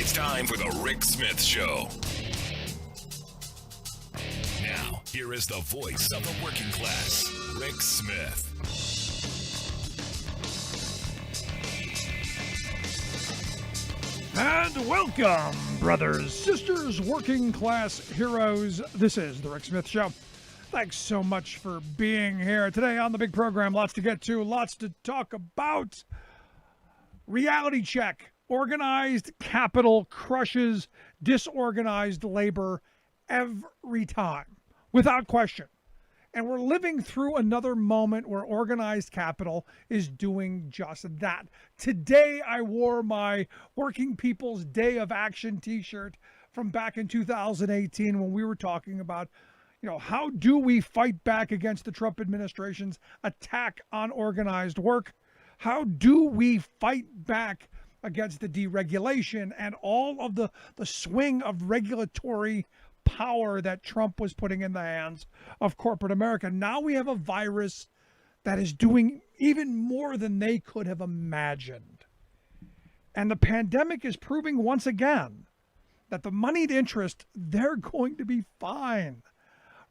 It's time for the Rick Smith Show. Now, here is the voice of the working class, Rick Smith. And welcome, brothers, sisters, working class heroes. This is the Rick Smith Show. Thanks so much for being here today on the big program. Lots to get to, lots to talk about. Reality check. Organized capital crushes disorganized labor every time, without question. And we're living through another moment where organized capital is doing just that. Today, I wore my Working People's Day of Action t-shirt from back in 2018 when we were talking about, how do we fight back against the Trump administration's attack on organized work? How do we fight back against the deregulation and all of the swing of regulatory power that Trump was putting in the hands of corporate America? Now we have a virus that is doing even more than they could have imagined. And the pandemic is proving once again that the moneyed interest, they're going to be fine.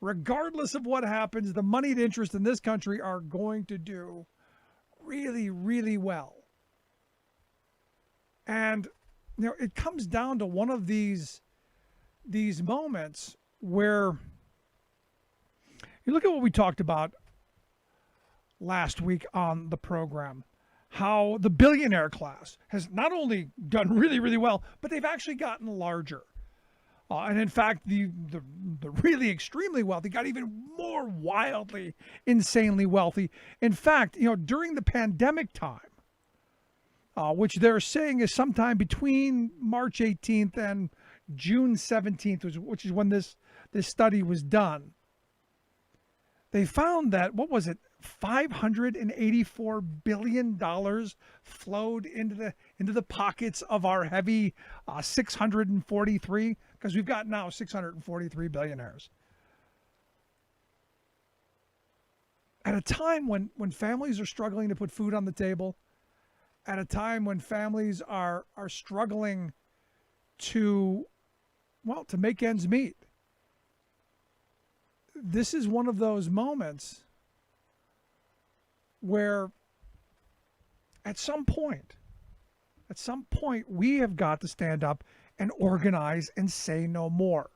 Regardless of what happens, the moneyed interest in this country are going to do really, really well. And, it comes down to one of these moments where you look at what we talked about last week on the program, how the billionaire class has not only done really, really well, but they've actually gotten larger. And in fact, the really extremely wealthy got even more wildly, insanely wealthy. In fact, during the pandemic time, which they're saying is sometime between March 18th and June 17th, which is when this study was done. They found that, $584 billion flowed into the pockets of our heavy 643, because we've got now 643 billionaires. At a time when families are struggling to put food on the table, at a time when families are struggling to make ends meet. This is one of those moments where at some point, we have got to stand up and organize and say no more.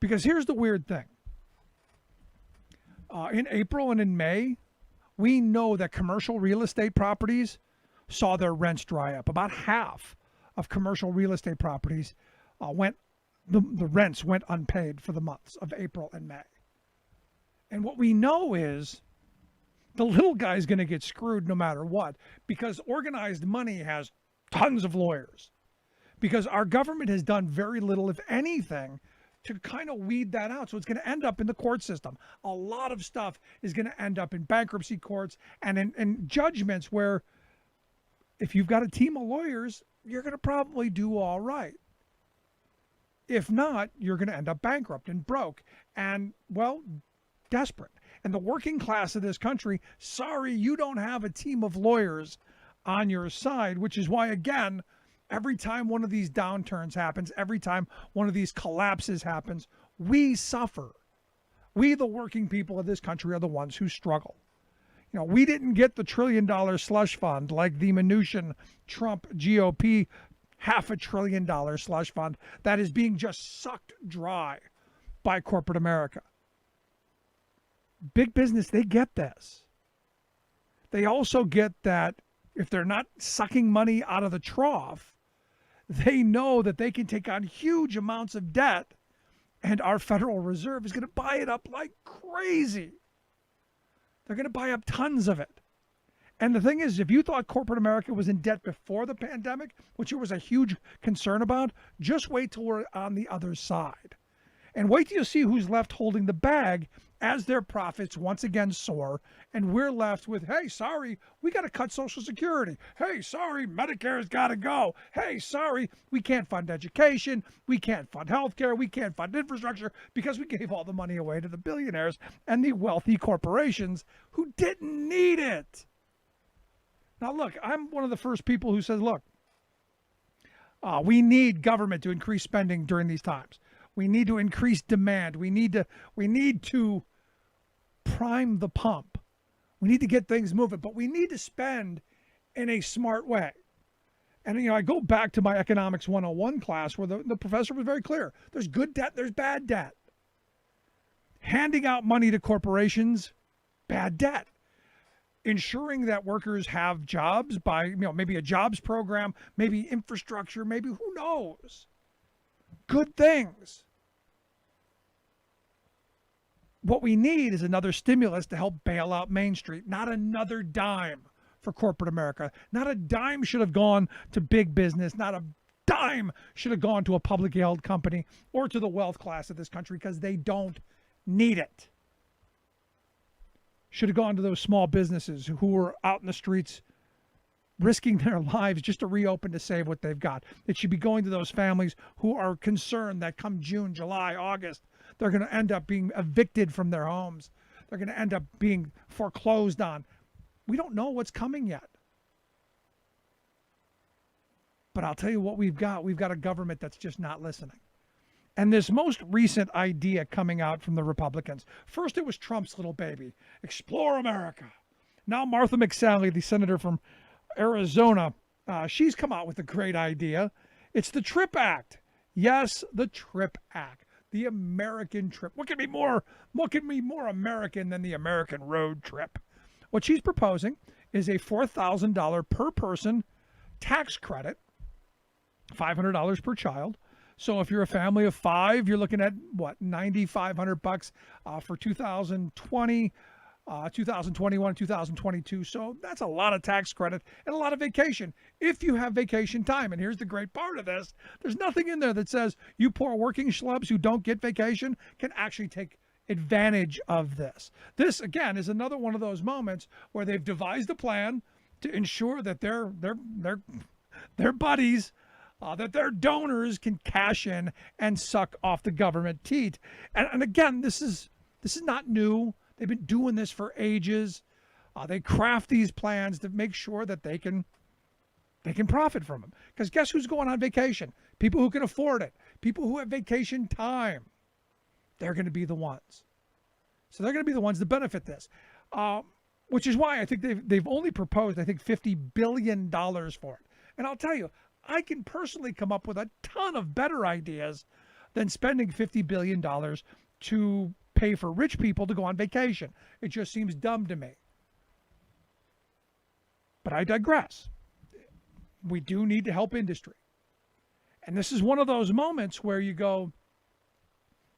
Because here's the weird thing. In April and in May, we know that commercial real estate properties saw their rents dry up. About half of commercial real estate properties the rents went unpaid for the months of April and May. And what we know is the little guy's going to get screwed no matter what, because organized money has tons of lawyers, because our government has done very little, if anything, to kind of weed that out. So it's going to end up in the court system. A lot of stuff is going to end up in bankruptcy courts and in judgments where if you've got a team of lawyers, you're going to probably do all right. If not, you're going to end up bankrupt and broke and, desperate. And the working class of this country, sorry, you don't have a team of lawyers on your side, which is why, again, every time one of these downturns happens, every time one of these collapses happens, we suffer. We, the working people of this country, are the ones who struggle. We didn't get the $1 trillion slush fund like the Mnuchin Trump GOP $500 billion slush fund that is being just sucked dry by corporate America. Big business, they get this. They also get that if they're not sucking money out of the trough, they know that they can take on huge amounts of debt, and our Federal Reserve is going to buy it up like crazy. They're going to buy up tons of it. And the thing is, if you thought corporate America was in debt before the pandemic, which it was a huge concern about, just wait till we're on the other side. And wait till you see who's left holding the bag as their profits once again soar, and we're left with, hey, sorry, we got to cut Social Security. Hey, sorry, Medicare's got to go. Hey, sorry, we can't fund education. We can't fund healthcare. We can't fund infrastructure because we gave all the money away to the billionaires and the wealthy corporations who didn't need it. Now, look, I'm one of the first people who says, look, We need government to increase spending during these times. We need to increase demand. We need to prime the pump. We need to get things moving, but we need to spend in a smart way. And I go back to my economics 101 class where the professor was very clear. There's good debt, there's bad debt. Handing out money to corporations, bad debt. Ensuring that workers have jobs by, maybe a jobs program, maybe infrastructure, maybe who knows. Good things. What we need is another stimulus to help bail out Main Street, not another dime for corporate America. Not a dime should have gone to big business. Not a dime should have gone to a publicly held company or to the wealth class of this country because they don't need it. Should have gone to those small businesses who were out in the streets risking their lives just to reopen to save what they've got. It should be going to those families who are concerned that come June, July, August, they're going to end up being evicted from their homes. They're going to end up being foreclosed on. We don't know what's coming yet. But I'll tell you what we've got. We've got a government that's just not listening. And this most recent idea coming out from the Republicans, first it was Trump's little baby, Explore America. Now Martha McSally, the senator from Arizona, she's come out with a great idea. It's the TRIP Act. Yes, the TRIP Act, the American trip. What can be more American than the American road trip? What she's proposing is a $4,000 per person tax credit, $500 per child. So if you're a family of 5, you're looking at $9,500 for 2020, 2021, 2022. So that's a lot of tax credit and a lot of vacation if you have vacation time. And here's the great part of this. There's nothing in there that says you poor working schlubs who don't get vacation can actually take advantage of this. This, again, is another one of those moments where they've devised a plan to ensure that their buddies, that their donors can cash in and suck off the government teat. And again, this is not new. They've been doing this for ages. They craft these plans to make sure that they can profit from them. Because guess who's going on vacation? People who can afford it. People who have vacation time. They're going to be the ones. So they're going to be the ones that benefit this. Which is why I think they've only proposed, I think, $50 billion for it. And I'll tell you, I can personally come up with a ton of better ideas than spending $50 billion to pay for rich people to go on vacation. It just seems dumb to me. But I digress. We do need to help industry. And this is one of those moments where you go,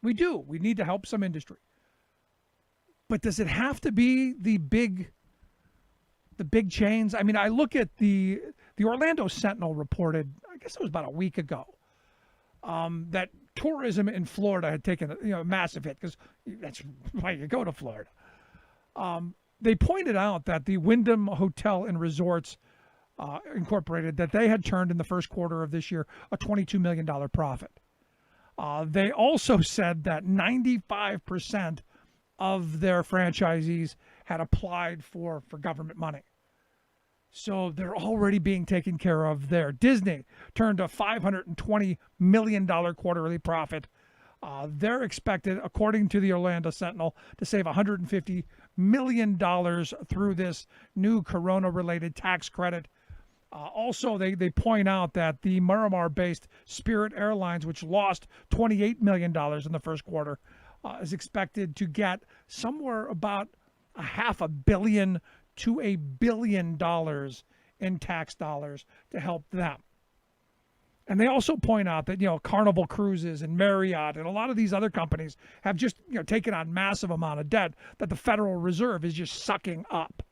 we need to help some industry. But does it have to be the big chains? I mean, I look at the Orlando Sentinel reported, I guess it was about a week ago, that tourism in Florida had taken a massive hit because that's why you go to Florida. They pointed out that the Wyndham Hotel and Resorts Incorporated, that they had turned in the first quarter of this year a $22 million profit. They also said that 95% of their franchisees had applied for government money. So they're already being taken care of there. Disney turned a $520 million quarterly profit. They're expected, according to the Orlando Sentinel, to save $150 million through this new corona-related tax credit. Also, they point out that the Miramar-based Spirit Airlines, which lost $28 million in the first quarter, is expected to get somewhere about $500 million to $1 billion in tax dollars to help them. And they also point out that, Carnival Cruises and Marriott and a lot of these other companies have just, taken on massive amount of debt that the Federal Reserve is just sucking up.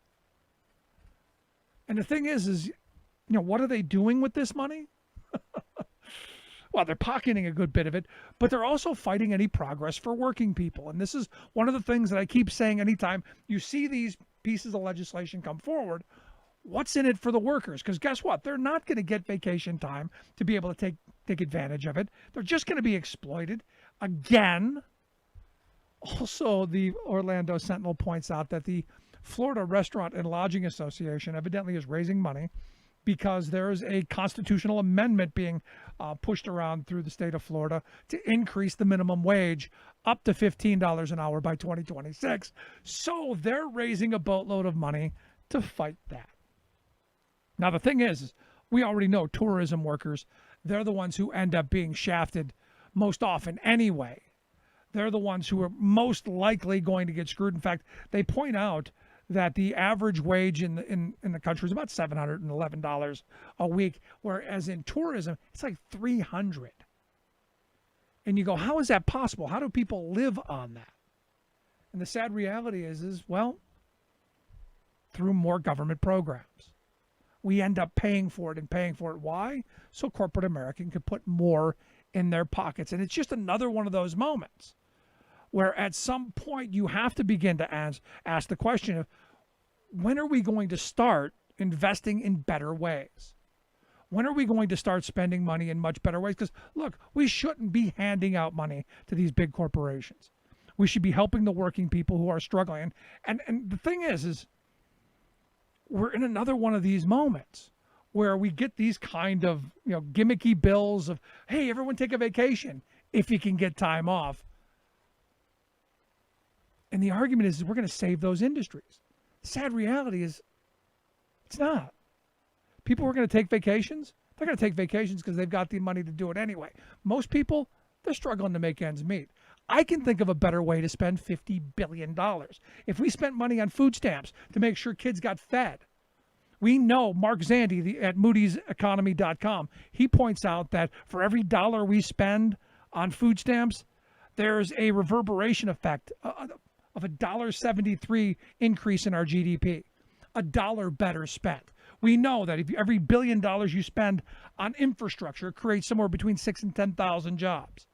And the thing is, what are they doing with this money? Well, they're pocketing a good bit of it, but they're also fighting any progress for working people. And this is one of the things that I keep saying anytime you see these pieces of legislation come forward. What's in it for the workers? Because guess what? They're not going to get vacation time to be able to take advantage of it. They're just going to be exploited again. Also, the Orlando Sentinel points out that the Florida Restaurant and Lodging Association evidently is raising money because there's a constitutional amendment being pushed around through the state of Florida to increase the minimum wage up to $15 an hour by 2026. So they're raising a boatload of money to fight that. Now, the thing is, we already know tourism workers, they're the ones who end up being shafted most often anyway. They're the ones who are most likely going to get screwed. In fact, they point out that the average wage in the country is about $711 a week, whereas in tourism, it's like $300. And you go, how is that possible? How do people live on that? And the sad reality is well, through more government programs. We end up paying for it and paying for it. Why? So corporate America can put more in their pockets. And it's just another one of those moments where at some point you have to begin to ask the question of, when are we going to start investing in better ways? When are we going to start spending money in much better ways? Because, look, we shouldn't be handing out money to these big corporations. We should be helping the working people who are struggling. And the thing is we're in another one of these moments where we get these kind of, gimmicky bills of, hey, everyone take a vacation if you can get time off. And the argument is we're going to save those industries. The sad reality is it's not. People who are going to take vacations, they're going to take vacations because they've got the money to do it anyway. Most people, they're struggling to make ends meet. I can think of a better way to spend $50 billion. If we spent money on food stamps to make sure kids got fed. We know Mark Zandi at moodyseconomy.com, he points out that for every dollar we spend on food stamps, there's a reverberation effect of $1.73 increase in our GDP, $1 better spent. We know that if every $1 billion you spend on infrastructure creates somewhere between 6,000 and 10,000 jobs,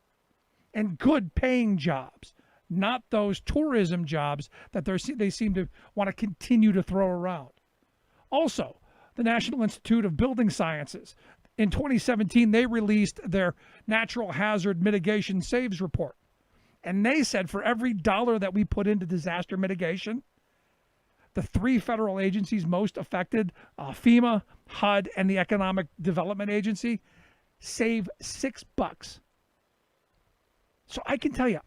and good paying jobs, not those tourism jobs that they seem to want to continue to throw around. Also, the National Institute of Building Sciences, in 2017, they released their Natural Hazard Mitigation Saves report. And they said for every dollar that we put into disaster mitigation, the three federal agencies most affected, FEMA, HUD, and the Economic Development Agency, save $6. So I can tell you,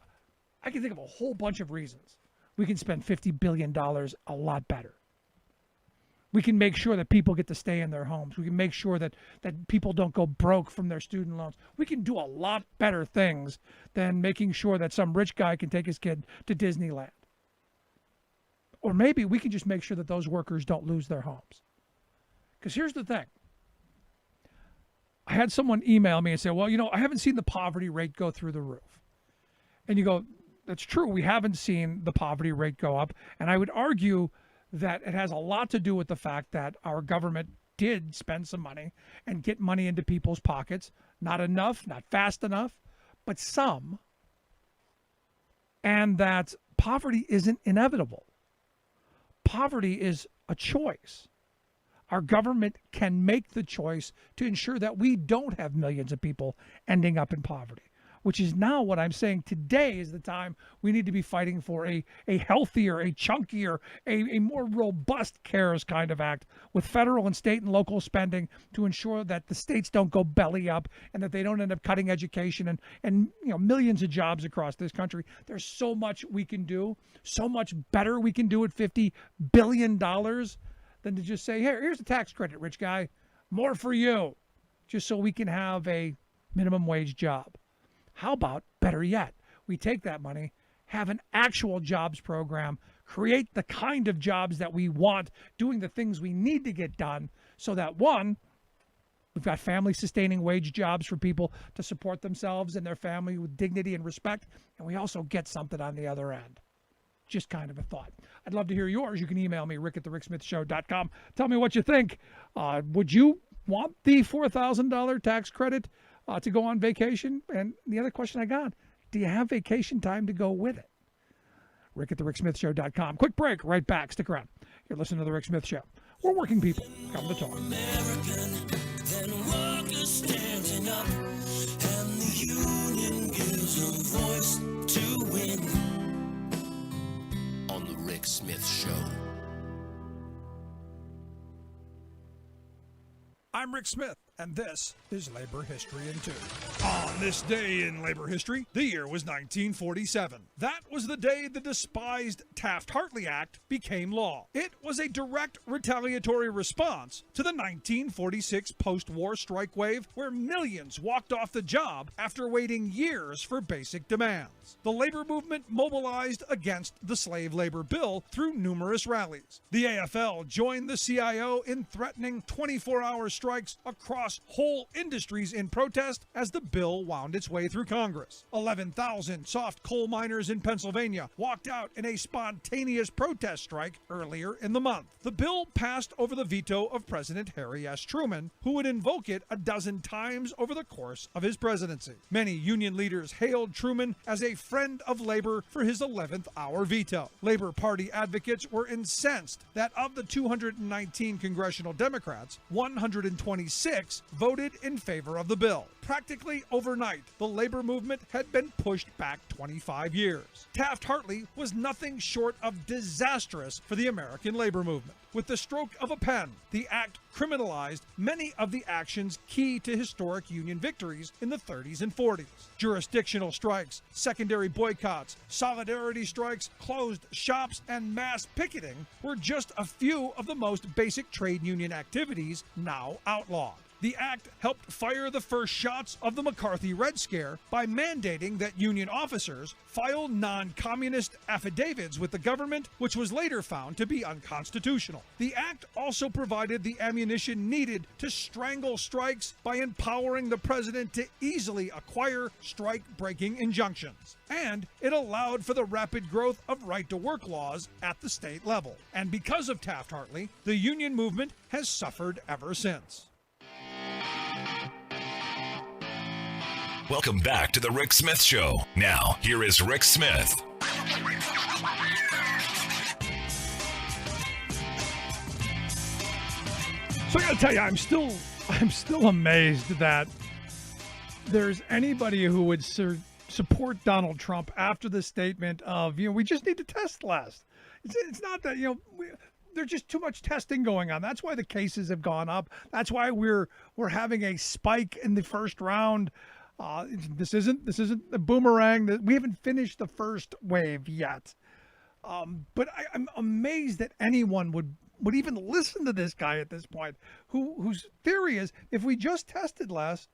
I can think of a whole bunch of reasons we can spend $50 billion a lot better. We can make sure that people get to stay in their homes. We can make sure that people don't go broke from their student loans. We can do a lot better things than making sure that some rich guy can take his kid to Disneyland. Or maybe we can just make sure that those workers don't lose their homes. Because here's the thing. I had someone email me and say, well, I haven't seen the poverty rate go through the roof. And you go, that's true. We haven't seen the poverty rate go up. And I would argue that it has a lot to do with the fact that our government did spend some money and get money into people's pockets. Not enough, not fast enough, but some. And that poverty isn't inevitable. Poverty is a choice. Our government can make the choice to ensure that we don't have millions of people ending up in poverty, which is now what I'm saying. Today is the time we need to be fighting for a healthier, a chunkier, a more robust CARES kind of act with federal and state and local spending to ensure that the states don't go belly up and that they don't end up cutting education and millions of jobs across this country. There's so much we can do, so much better we can do at $50 billion than to just say, hey, here's a tax credit, rich guy, more for you, just so we can have a minimum wage job. How about, better yet, we take that money, have an actual jobs program, create the kind of jobs that we want, doing the things we need to get done, so that, one, we've got family-sustaining wage jobs for people to support themselves and their family with dignity and respect, and we also get something on the other end. Just kind of a thought. I'd love to hear yours. You can email me, rick@thericksmithshow.com. Tell me what you think. Would you want the $4,000 tax credit to go on vacation? And the other question I got, do you have vacation time to go with it? rick@thericksmithshow.com. Quick break, right back. Stick around. You're listening to The Rick Smith Show. We're working people. Come to talk. American, then workers standing up, and the union gives a voice to win. On The Rick Smith Show. I'm Rick Smith, and this is Labor History in 2. On this day in labor history, the year was 1947. That was the day the despised Taft-Hartley Act became law. It was a direct retaliatory response to the 1946 post-war strike wave, where millions walked off the job after waiting years for basic demands. The labor movement mobilized against the slave labor bill through numerous rallies. The AFL joined the CIO in threatening 24-hour strikes across whole industries in protest as the bill wound its way through Congress. 11,000 soft coal miners in Pennsylvania walked out in a spontaneous protest strike earlier in the month. The bill passed over the veto of President Harry S. Truman, who would invoke it a dozen times over the course of his presidency. Many union leaders hailed Truman as a friend of labor for his 11th hour veto. Labor Party advocates were incensed that of the 219 congressional Democrats, 126 voted in favor of the bill. Practically overnight, the labor movement had been pushed back 25 years. Taft-Hartley was nothing short of disastrous for the American labor movement. With the stroke of a pen, the act criminalized many of the actions key to historic union victories in the 30s and 40s. Jurisdictional strikes, secondary boycotts, solidarity strikes, closed shops, and mass picketing were just a few of the most basic trade union activities now outlawed. The act helped fire the first shots of the McCarthy Red Scare by mandating that union officers file non-communist affidavits with the government, which was later found to be unconstitutional. The act also provided the ammunition needed to strangle strikes by empowering the president to easily acquire strike-breaking injunctions. And it allowed for the rapid growth of right-to-work laws at the state level. And because of Taft-Hartley, the union movement has suffered ever since. Welcome back to the Rick Smith Show. Now, here is Rick Smith. So I gotta tell you, I'm still amazed that there's anybody who would support Donald Trump after the statement of, we just need to test less. It's not that, there's just too much testing going on. That's why the cases have gone up. That's why we're having a spike in the first round. This isn't a boomerang. We haven't finished the first wave yet. But I'm amazed that anyone would even listen to this guy at this point, whose theory is if we just tested less,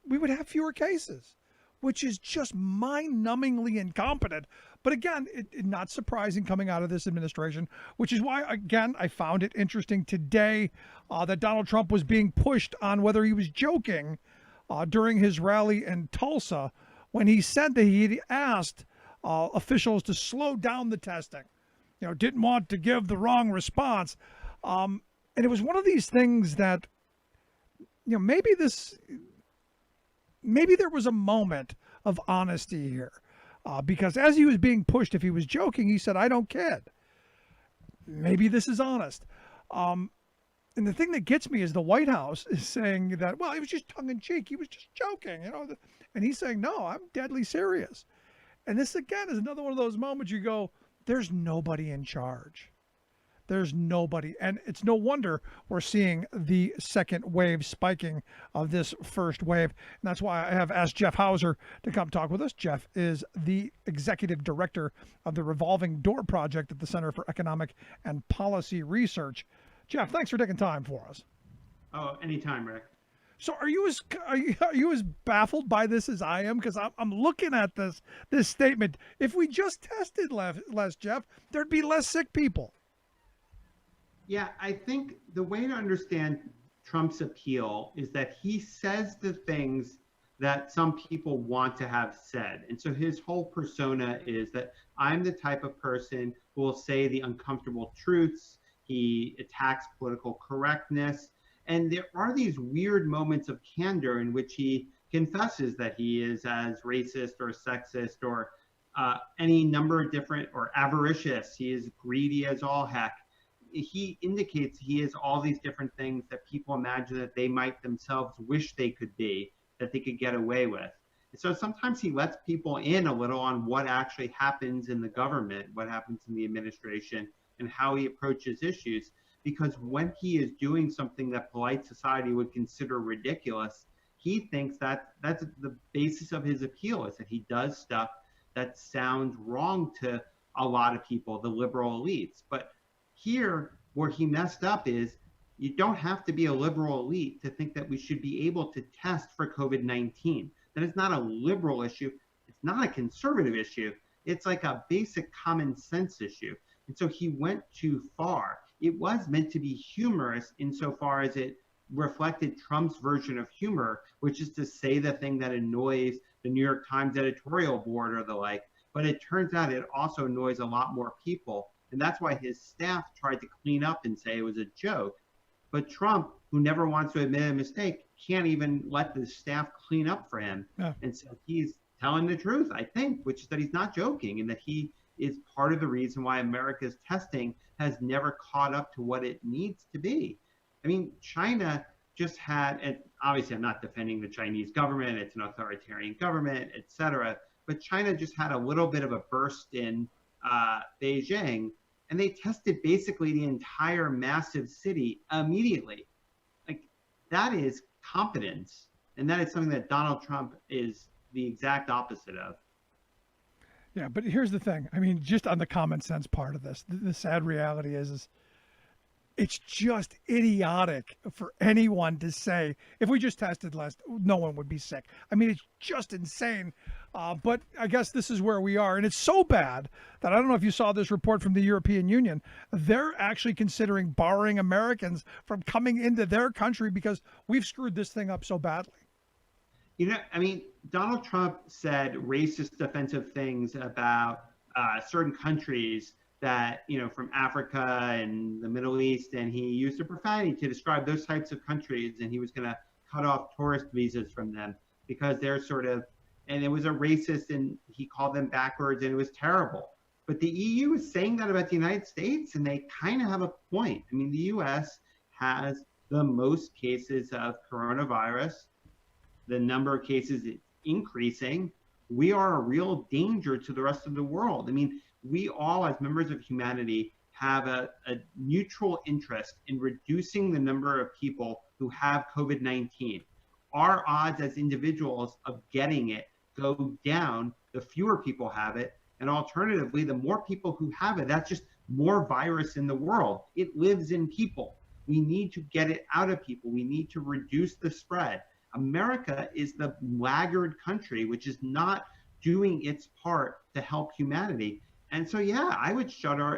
we would have fewer cases, which is just mind-numbingly incompetent. But again, it not surprising coming out of this administration, which is why, again, I found it interesting today that Donald Trump was being pushed on whether he was joking during his rally in Tulsa when he said that he'd asked officials to slow down the testing, didn't want to give the wrong response. And it was one of these things that, maybe there was a moment of honesty here. Because as he was being pushed, if he was joking, he said, "I don't kid." Maybe this is honest. And the thing that gets me is the White House is saying that, well, he was just tongue-in-cheek. He was just joking, And he's saying, no, I'm deadly serious. And this, again, is another one of those moments you go, there's nobody in charge. There's nobody. And it's no wonder we're seeing the second wave spiking of this first wave. And that's why I have asked Jeff Hauser to come talk with us. Jeff is the executive director of the Revolving Door Project at the Center for Economic and Policy Research. Jeff, thanks for taking time for us. Oh, anytime, Rick. So are you as baffled by this as I am? Because I'm looking at this statement. If we just tested less, Jeff, there'd be less sick people. Yeah, I think the way to understand Trump's appeal is that he says the things that some people want to have said. And so his whole persona is that I'm the type of person who will say the uncomfortable truths. He attacks political correctness. And there are these weird moments of candor in which he confesses that he is as racist or sexist or any number of different, or avaricious. He is greedy as all heck. He indicates he is all these different things that people imagine that they might themselves wish they could be, that they could get away with. And so sometimes he lets people in a little on what actually happens in the government, what happens in the administration, and how he approaches issues. because when he is doing something that polite society would consider ridiculous, he thinks that that's the basis of his appeal, is that he does stuff that sounds wrong to a lot of people, the liberal elites. But here, where he messed up is, you don't have to be a liberal elite to think that we should be able to test for COVID-19. That is not a liberal issue. It's not a conservative issue. It's like a basic common sense issue. And so he went too far. It was meant to be humorous insofar as it reflected Trump's version of humor, which is to say the thing that annoys the New York Times editorial board or the like. But it turns out it also annoys a lot more people. And that's why his staff tried to clean up and say it was a joke. But Trump, who never wants to admit a mistake, can't even let the staff clean up for him. Yeah. And so he's telling the truth, I think, which is that he's not joking, and that he is part of the reason why America's testing has never caught up to what it needs to be. I mean, China just had, and obviously I'm not defending the Chinese government, it's an authoritarian government, et cetera, but China just had a little bit of a burst in Beijing, and they tested basically the entire massive city immediately. Like, that is competence, and that is something that Donald Trump is the exact opposite of. Yeah, but here's the thing. I mean, just on the common sense part of this, the sad reality is it's just idiotic for anyone to say, if we just tested less, no one would be sick. I mean, it's just insane. But I guess this is where we are. And it's so bad that I don't know if you saw this report from the European Union. They're actually considering barring Americans from coming into their country because we've screwed this thing up so badly. You know, I mean, Donald Trump said racist, offensive things about certain countries that, you know, from Africa and the Middle East, and he used a profanity to describe those types of countries, and he was going to cut off tourist visas from them because they're sort of, and it was a racist, and he called them backwards, and it was terrible. But the EU is saying that about the United States, and they kind of have a point. I mean, the US has the most cases of coronavirus. The number of cases is increasing. We are a real danger to the rest of the world. I mean, we all, as members of humanity, have a mutual interest in reducing the number of people who have COVID-19. Our odds as individuals of getting it go down the fewer people have it. And alternatively, the more people who have it, that's just more virus in the world. It lives in people. We need to get it out of people. We need to reduce the spread. America is the laggard country, which is not doing its part to help humanity. And so, yeah, I would shut a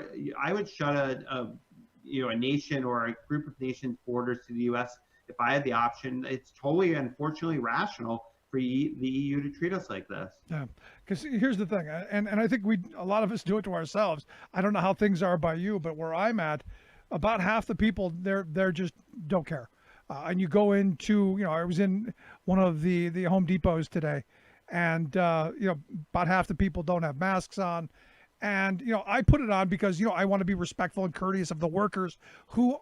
nation or a group of nations' borders to the U.S. if I had the option. It's totally, unfortunately, rational for the EU to treat us like this. Yeah, because here's the thing, and I think a lot of us do it to ourselves. I don't know how things are by you, but where I'm at, about half the people they're just don't care. And you go into, I was in one of the Home Depots today, and about half the people don't have masks on. And, I put it on because, I want to be respectful and courteous of the workers who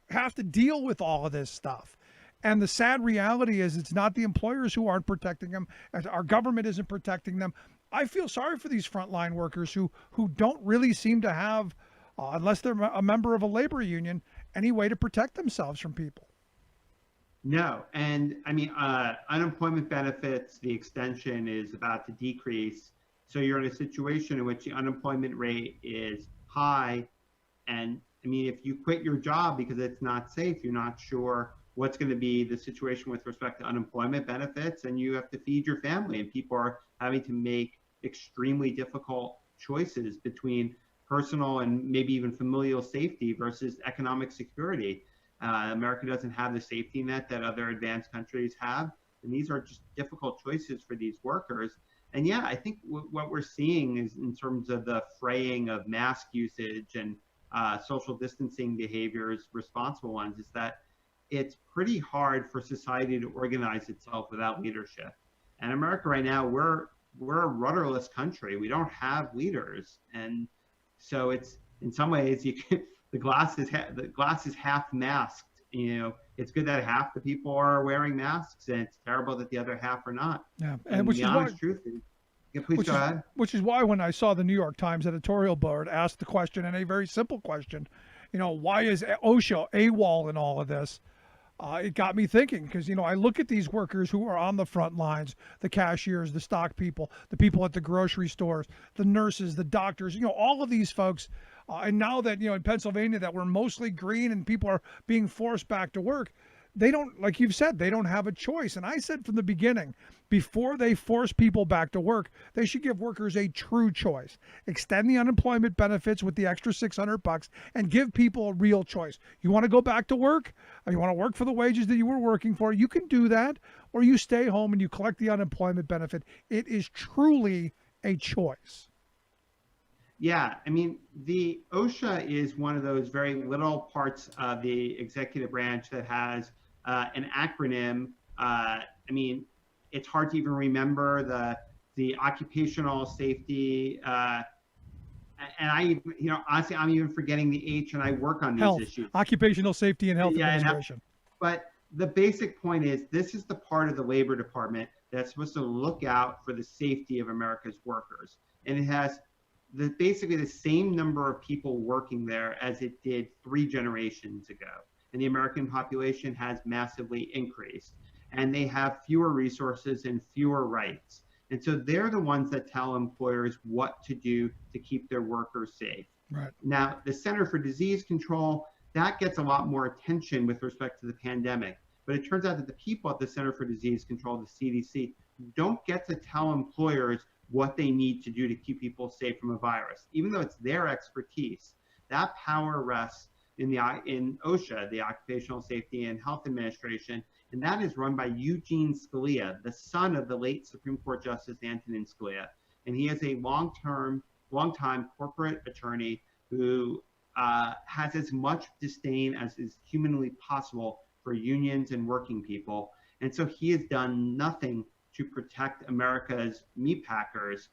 have to deal with all of this stuff. And the sad reality is it's not the employers who aren't protecting them. Our government isn't protecting them. I feel sorry for these frontline workers who don't really seem to have, unless they're a member of a labor union, any way to protect themselves from people. No, and I mean, unemployment benefits, the extension is about to decrease. So you're in a situation in which the unemployment rate is high. And I mean, if you quit your job because it's not safe, you're not sure what's going to be the situation with respect to unemployment benefits, and you have to feed your family, and people are having to make extremely difficult choices between personal and maybe even familial safety versus economic security. America doesn't have the safety net that other advanced countries have, and these are just difficult choices for these workers. And yeah, I think what we're seeing is, in terms of the fraying of mask usage and social distancing behaviors, responsible ones, is that it's pretty hard for society to organize itself without leadership. And America right now, we're a rudderless country. We don't have leaders, and so it's, in some ways, the glass is half masked. It's good that half the people are wearing masks, and it's terrible that the other half are not. Yeah, and which the is honest truth is, please go ahead. Which is why when I saw the New York Times editorial board ask the question, and a very simple question, why is OSHA AWOL in all of this? It got me thinking because, I look at these workers who are on the front lines, the cashiers, the stock people, the people at the grocery stores, the nurses, the doctors, all of these folks. And now that, in Pennsylvania, that we're mostly green and people are being forced back to work, they don't, like you've said, they don't have a choice. And I said from the beginning, before they force people back to work, they should give workers a true choice. Extend the unemployment benefits with the extra $600 and give people a real choice. You want to go back to work? Or you want to work for the wages that you were working for? You can do that, or you stay home and you collect the unemployment benefit. It is truly a choice. Yeah, I mean, the OSHA is one of those very little parts of the executive branch that has an acronym. I mean, it's hard to even remember the occupational safety. And I, honestly, I'm even forgetting the H, and I work on these issues. Occupational Safety and Health Administration. But the basic point is, this is the part of the Labor Department that's supposed to look out for the safety of America's workers, and it has basically the same number of people working there as it did 3 generations ago. And the American population has massively increased, and they have fewer resources and fewer rights. And so they're the ones that tell employers what to do to keep their workers safe. Right. Now, the Center for Disease Control, that gets a lot more attention with respect to the pandemic. But it turns out that the people at the Center for Disease Control, the CDC, don't get to tell employers what they need to do to keep people safe from a virus. Even though it's their expertise, that power rests in OSHA, the Occupational Safety and Health Administration, and that is run by Eugene Scalia, the son of the late Supreme Court Justice Antonin Scalia. And he is a long-time corporate attorney who has as much disdain as is humanly possible for unions and working people. And so he has done nothing to protect America's meat packers.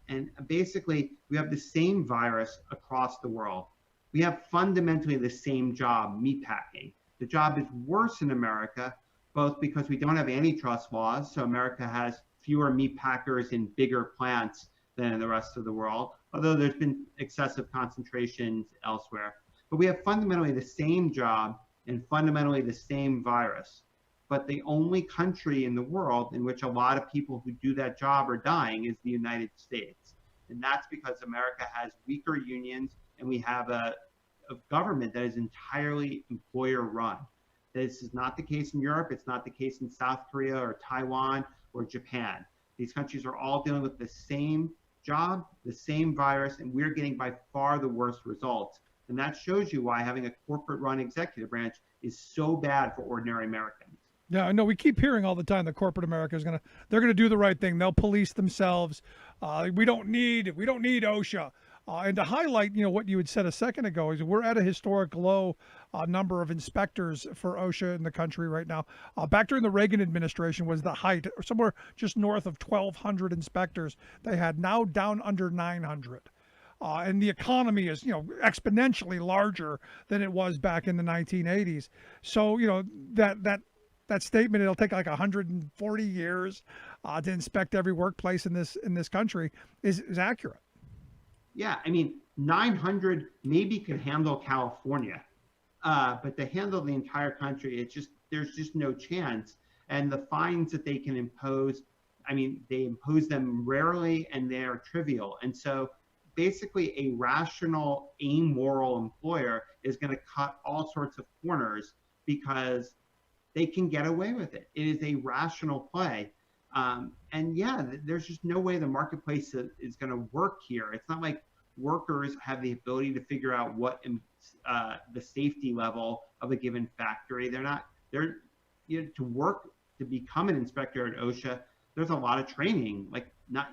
And basically, we have the same virus across the world. We have fundamentally the same job, meat packing. The job is worse in America, both because we don't have antitrust laws, so America has fewer meat packers in bigger plants than in the rest of the world, although there's been excessive concentrations elsewhere. But we have fundamentally the same job and fundamentally the same virus. But the only country in the world in which a lot of people who do that job are dying is the United States. And that's because America has weaker unions, and we have a government that is entirely employer run. This is not the case in Europe. It's not the case in South Korea or Taiwan or Japan. These countries are all dealing with the same job, the same virus, and we're getting by far the worst results. And that shows you why having a corporate run executive branch is so bad for ordinary Americans. Yeah, I know. We keep hearing all the time that corporate America they're gonna do the right thing. They'll police themselves. We don't need OSHA. And to highlight, what you had said a second ago is we're at a historic low number of inspectors for OSHA in the country right now. Back during the Reagan administration was the height, somewhere just north of 1,200 inspectors they had, now down under 900. And the economy is, exponentially larger than it was back in the 1980s. So, that statement, it'll take like 140 years to inspect every workplace in this country is accurate. Yeah, I mean, 900 maybe could handle California, but to handle the entire country, there's just no chance. And the fines that they can impose, I mean, they impose them rarely and they're trivial. And so basically a rational, amoral employer is going to cut all sorts of corners because they can get away with it. It is a rational play. And yeah, there's just no way the marketplace is going to work here. It's not like workers have the ability to figure out what the safety level of a given factory. To become an inspector at OSHA, there's a lot of training.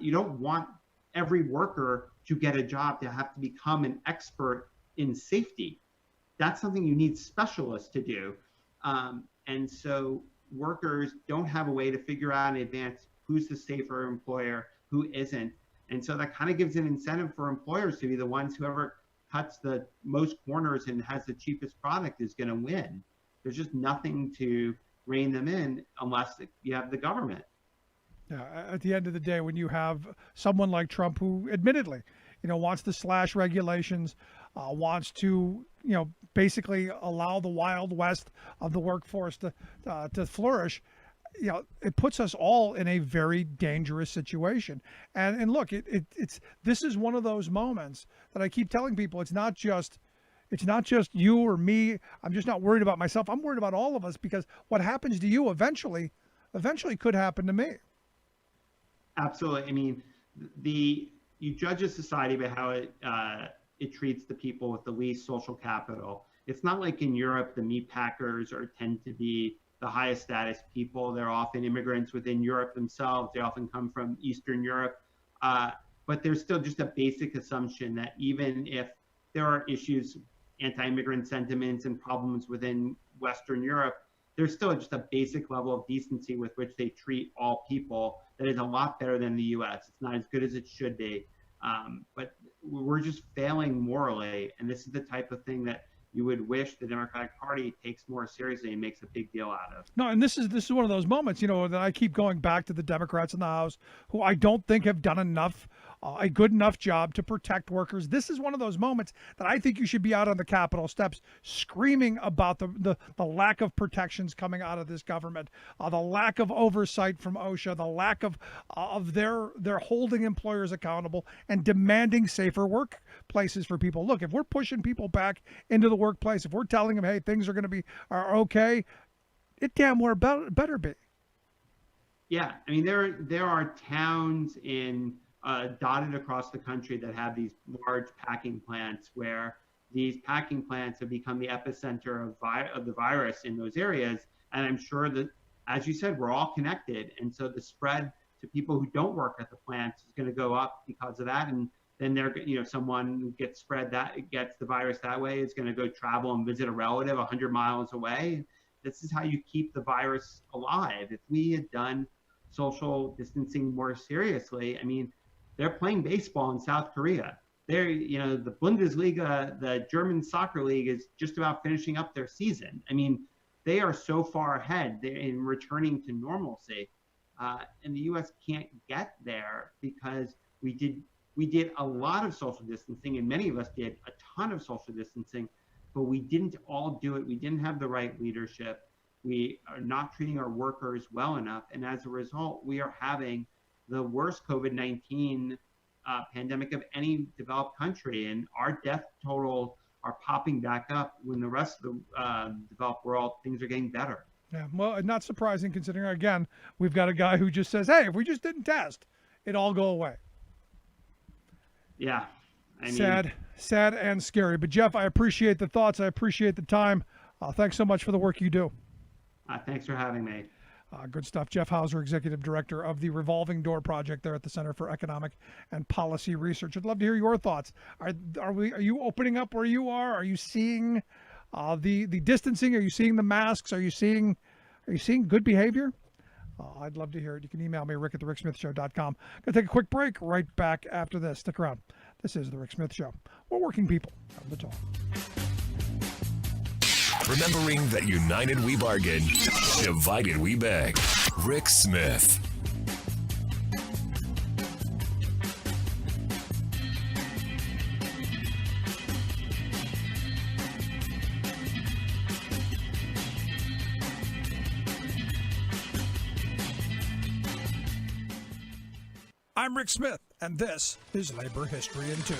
You don't want every worker to get a job to have to become an expert in safety. That's something you need specialists to do. And so workers don't have a way to figure out in advance who's the safer employer, who isn't. And so that kind of gives an incentive for employers to be the ones, whoever cuts the most corners and has the cheapest product is going to win. There's just nothing to rein them in unless you have the government. Yeah, at the end of the day, when you have someone like Trump who admittedly, wants to slash regulations, wants to, basically allow the Wild West of the workforce to flourish, it puts us all in a very dangerous situation. And look, this is one of those moments that I keep telling people. It's not just you or me. I'm just not worried about myself. I'm worried about all of us, because what happens to you eventually could happen to me. Absolutely. I mean, you judge a society by how it treats the people with the least social capital. It's not like in Europe, the meat packers tend to be the highest status people. They're often immigrants within Europe themselves. They often come from Eastern Europe. But there's still just a basic assumption that even if there are issues, anti-immigrant sentiments and problems within Western Europe, there's still just a basic level of decency with which they treat all people that is a lot better than the US. It's not as good as it should be. But we're just failing morally. And this is the type of thing that you would wish the Democratic Party takes more seriously and makes a big deal out of. No, and this is one of those moments, that I keep going back to the Democrats in the House, who I don't think have done a good enough job to protect workers. This is one of those moments that I think you should be out on the Capitol steps screaming about the lack of protections coming out of this government, the lack of oversight from OSHA, the lack of their holding employers accountable and demanding safer workplaces for people. Look, if we're pushing people back into the workplace, if we're telling them, hey, things are okay, it damn well better be. Yeah, I mean, there are towns dotted across the country that have these large packing plants, where these packing plants have become the epicenter of the virus in those areas. And I'm sure that, as you said, we're all connected. And so the spread to people who don't work at the plants is going to go up because of that. And then someone who gets the virus that way is going to go travel and visit a relative 100 miles away. This is how you keep the virus alive. If we had done social distancing more seriously, I mean, they're playing baseball in South Korea. The Bundesliga, the German soccer league, is just about finishing up their season. I mean, they are so far ahead in returning to normalcy. And the U.S. can't get there because we did a lot of social distancing, and many of us did a ton of social distancing, but we didn't all do it. We didn't have the right leadership. We are not treating our workers well enough. And as a result, we are having the worst COVID-19 pandemic of any developed country. And our death totals are popping back up when the rest of the developed world, things are getting better. Yeah, well, not surprising considering, again, we've got a guy who just says, hey, if we just didn't test, it'd all go away. Yeah. I mean, sad and scary. But Jeff, I appreciate the thoughts. I appreciate the time. Thanks so much for the work you do. Thanks for having me. Good stuff. Jeff Hauser, Executive Director of the Revolving Door Project there at the Center for Economic and Policy Research. I'd love to hear your thoughts. Are you opening up where you are? Are you seeing the distancing? Are you seeing the masks? Are you seeing good behavior? I'd love to hear it. You can email me, rick@thericksmithshow.com. Going to take a quick break. Right back after this. Stick around. This is The Rick Smith Show. We're working people have the talk. Remembering that united we bargain, divided we beg. Rick Smith. I'm Rick Smith, and this is Labor History in 2.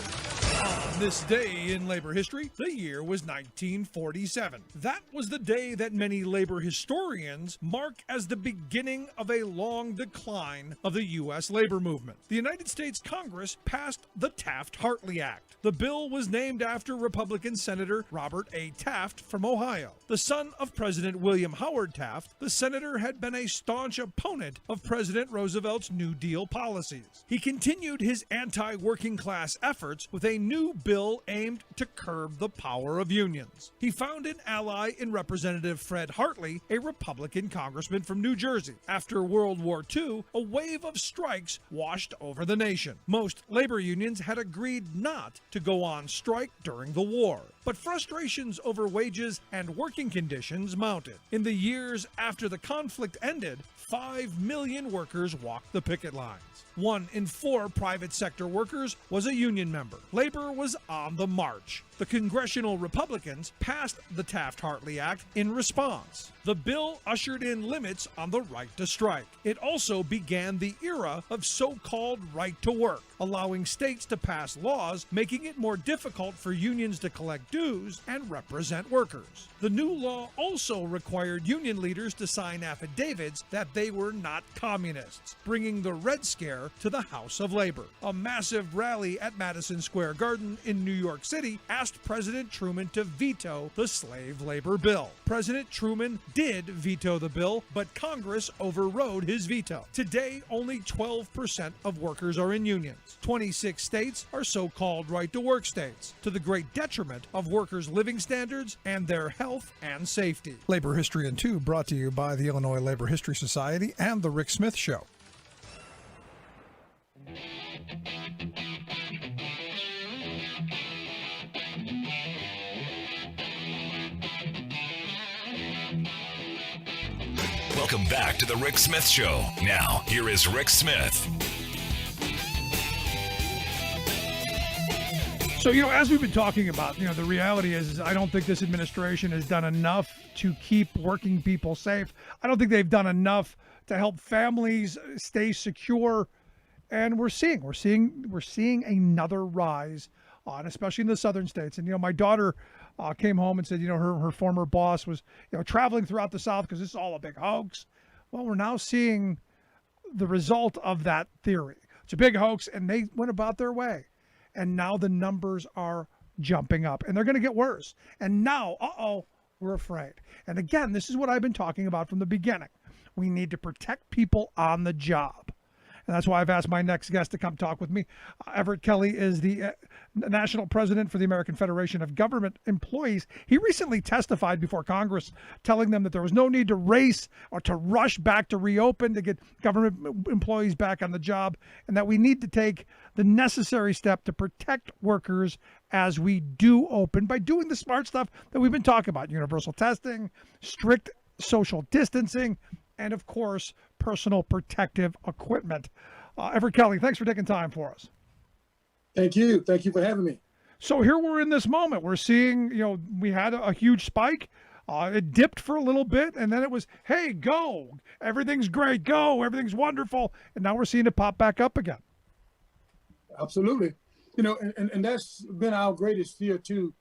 On this day in labor history, the year was 1947. That was the day that many labor historians mark as the beginning of a long decline of the U.S. labor movement. The United States Congress passed the Taft-Hartley Act. The bill was named after Republican Senator Robert A. Taft from Ohio. The son of President William Howard Taft, the senator had been a staunch opponent of President Roosevelt's New Deal policies. He continued his anti-working class efforts with a new bill aimed to curb the power of unions. He found an ally in Representative Fred Hartley, a Republican congressman from New Jersey. After World War II, a wave of strikes washed over the nation. Most labor unions had agreed not to go on strike during the war, but frustrations over wages and working conditions mounted. In the years after the conflict ended, 5 million workers walked the picket lines. 1 in 4 private sector workers was a union member. Labor was on the march. The congressional Republicans passed the Taft-Hartley Act in response. The bill ushered in limits on the right to strike. It also began the era of so-called right to work, allowing states to pass laws making it more difficult for unions to collect dues and represent workers. The new law also required union leaders to sign affidavits that they were not communists, bringing the Red Scare to the House of Labor. A massive rally at Madison Square Garden in New York City asked President Truman to veto the slave labor bill. President Truman did veto the bill, but Congress overrode his veto. Today, only 12% of workers are in unions. 26 states are so-called right-to-work states, to the great detriment of workers' living standards and their health and safety. Labor History in 2 brought to you by the Illinois Labor History Society and The Rick Smith Show. Welcome back to the Rick Smith Show. Now, here is Rick Smith. So, as we've been talking about, the reality is I don't think this administration has done enough to keep working people safe. I don't think they've done enough to help families stay secure. And we're seeing another rise on, especially in the southern states. And, my daughter came home and said, her former boss was, traveling throughout the South because this is all a big hoax. Well, we're now seeing the result of that theory. It's a big hoax, and they went about their way. And now the numbers are jumping up, and they're going to get worse. And now, we're afraid. And again, this is what I've been talking about from the beginning. We need to protect people on the job. And that's why I've asked my next guest to come talk with me. Everett Kelly is the national president for the American Federation of Government Employees. He recently testified before Congress telling them that there was no need to race or to rush back to reopen to get government employees back on the job, and that we need to take the necessary step to protect workers as we do open by doing the smart stuff that we've been talking about: universal testing, strict social distancing, and of course, personal protective equipment. Everett Kelly, thanks for taking time for us. Thank you. Thank you for having me. So here we're in this moment. We're seeing, we had a huge spike. It dipped for a little bit, and then it was, hey, go. Everything's great. Go. Everything's wonderful. And now we're seeing it pop back up again. Absolutely. And that's been our greatest fear, too.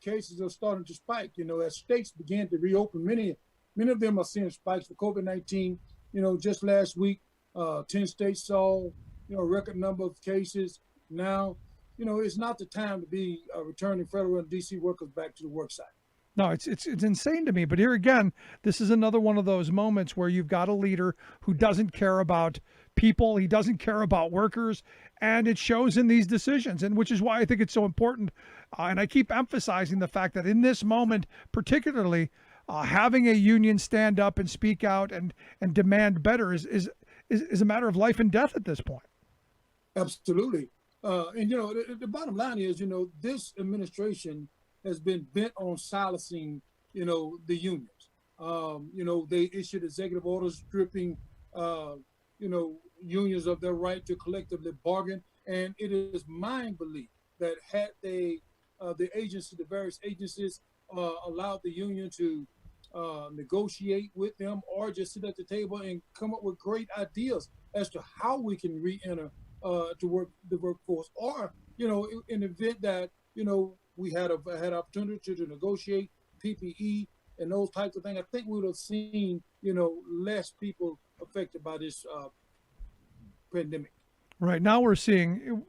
Cases are starting to spike. As states begin to reopen, many of them are seeing spikes for COVID-19. Just last week, 10 states saw, a record number of cases. Now, it's not the time to be returning federal and DC workers back to the work site. No, it's insane to me. But here again, this is another one of those moments where you've got a leader who doesn't care about people. He doesn't care about workers. And it shows in these decisions, and which is why I think it's so important. And I keep emphasizing the fact that in this moment, particularly, having a union stand up and speak out and demand better is a matter of life and death at this point. Absolutely. The bottom line is, this administration has been bent on silencing, the unions. They issued executive orders stripping, unions of their right to collectively bargain. And it is my belief that had the various agencies allowed the union to negotiate with them or just sit at the table and come up with great ideas as to how we can re-enter to the workforce, or in the event that we had opportunity to negotiate PPE and those types of things, I think we would have seen less people affected by this pandemic. Right now we're seeing,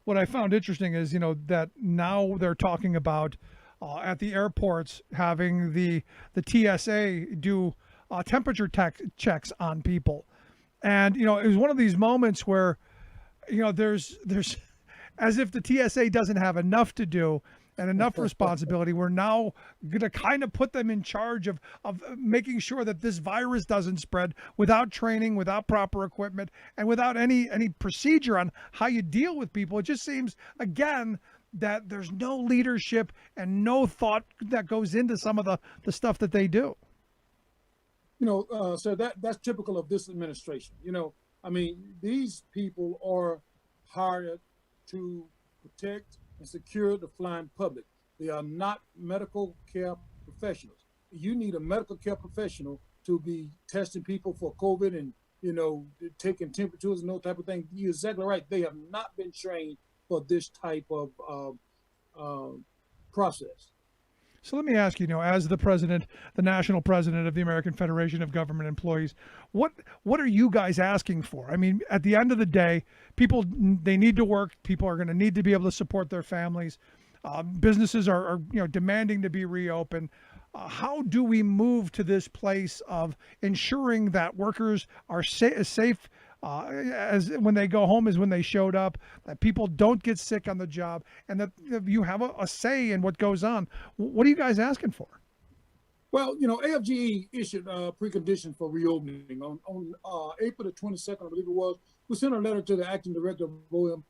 what I found interesting is that now they're talking about at the airports having the TSA do temperature checks on people. And, it was one of these moments where, there's as if the TSA doesn't have enough to do and enough responsibility. We're now going to kind of put them in charge of making sure that this virus doesn't spread without training, without proper equipment, and without any procedure on how you deal with people. It just seems, again, that there's no leadership and no thought that goes into some of the stuff that they do. So that's typical of this administration. These people are hired to protect and secure the flying public. They are not medical care professionals. You need a medical care professional to be testing people for COVID and, taking temperatures and those type of things. You're exactly right. They have not been trained for this type of process. So let me ask you, as the president, the national president of the American Federation of Government Employees, what are you guys asking for? I mean, at the end of the day, people, they need to work. People are going to need to be able to support their families. Businesses are demanding to be reopened. How do we move to this place of ensuring that workers are safe as when they go home as when they showed up, that people don't get sick on the job, and that you have a say in what goes on? What are you guys asking for? Well, AFGE issued preconditions for reopening on April the 22nd, I believe it was. We sent a letter to the acting director of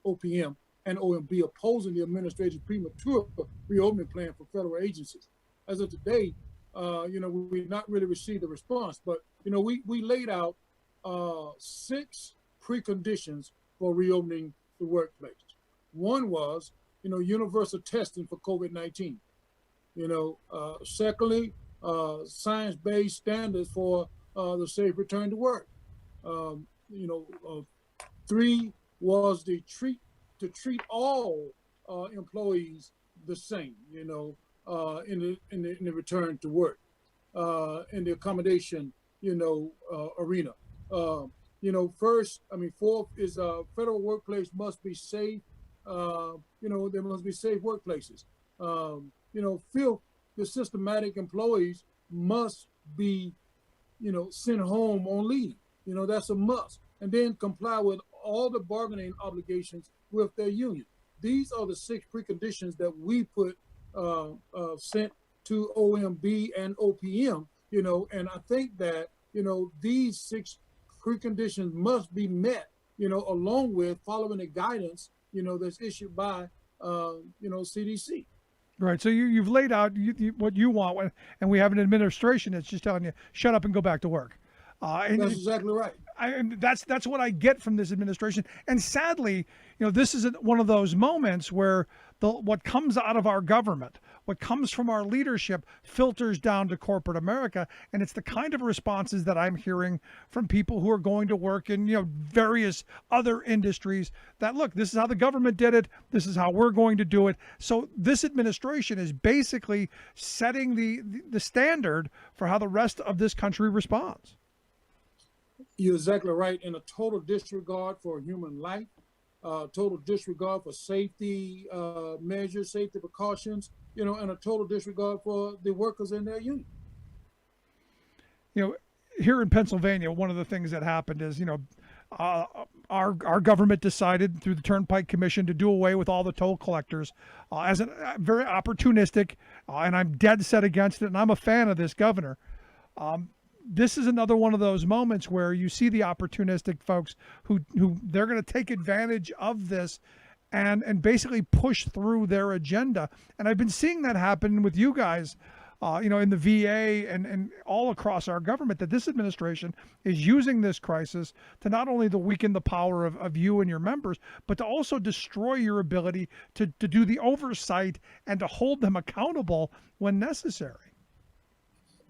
OPM and OMB opposing the administration's premature reopening plan for federal agencies. As of today, we've not really received a response, but we laid out 6 preconditions for reopening the workplace. One was, universal testing for COVID-19. Secondly, science-based standards for the safe return to work. 3 was to treat all employees the same. In the return to work, in the accommodation, arena. Fourth is federal workplace must be safe. There must be safe workplaces. Fifth, the systematic employees must be, sent home on leave. That's a must. And then comply with all the bargaining obligations with their union. These are the 6 preconditions that we sent to OMB and OPM, and I think that, these 6 preconditions must be met, along with following the guidance, that's issued by, CDC. Right. So you've laid out what you want, and we have an administration that's just telling you, shut up and go back to work. That's exactly right. And that's what I get from this administration. And sadly, this is one of those moments where what comes out of our government, what comes from our leadership, filters down to corporate America. And it's the kind of responses that I'm hearing from people who are going to work in various other industries that, look, this is how the government did it. This is how we're going to do it. So this administration is basically setting the standard for how the rest of this country responds. You're exactly right. In a total disregard for human life, total disregard for safety measures, safety precautions, and a total disregard for the workers in their union. Here in Pennsylvania, one of the things that happened is, our government decided through the Turnpike Commission to do away with all the toll collectors as a very opportunistic, and I'm dead set against it, and I'm a fan of this governor. This is another one of those moments where you see the opportunistic folks who they're going to take advantage of this and basically push through their agenda. And I've been seeing that happen with you guys, in the VA and all across our government, that this administration is using this crisis to not only to weaken the power of you and your members, but to also destroy your ability to do the oversight and to hold them accountable when necessary.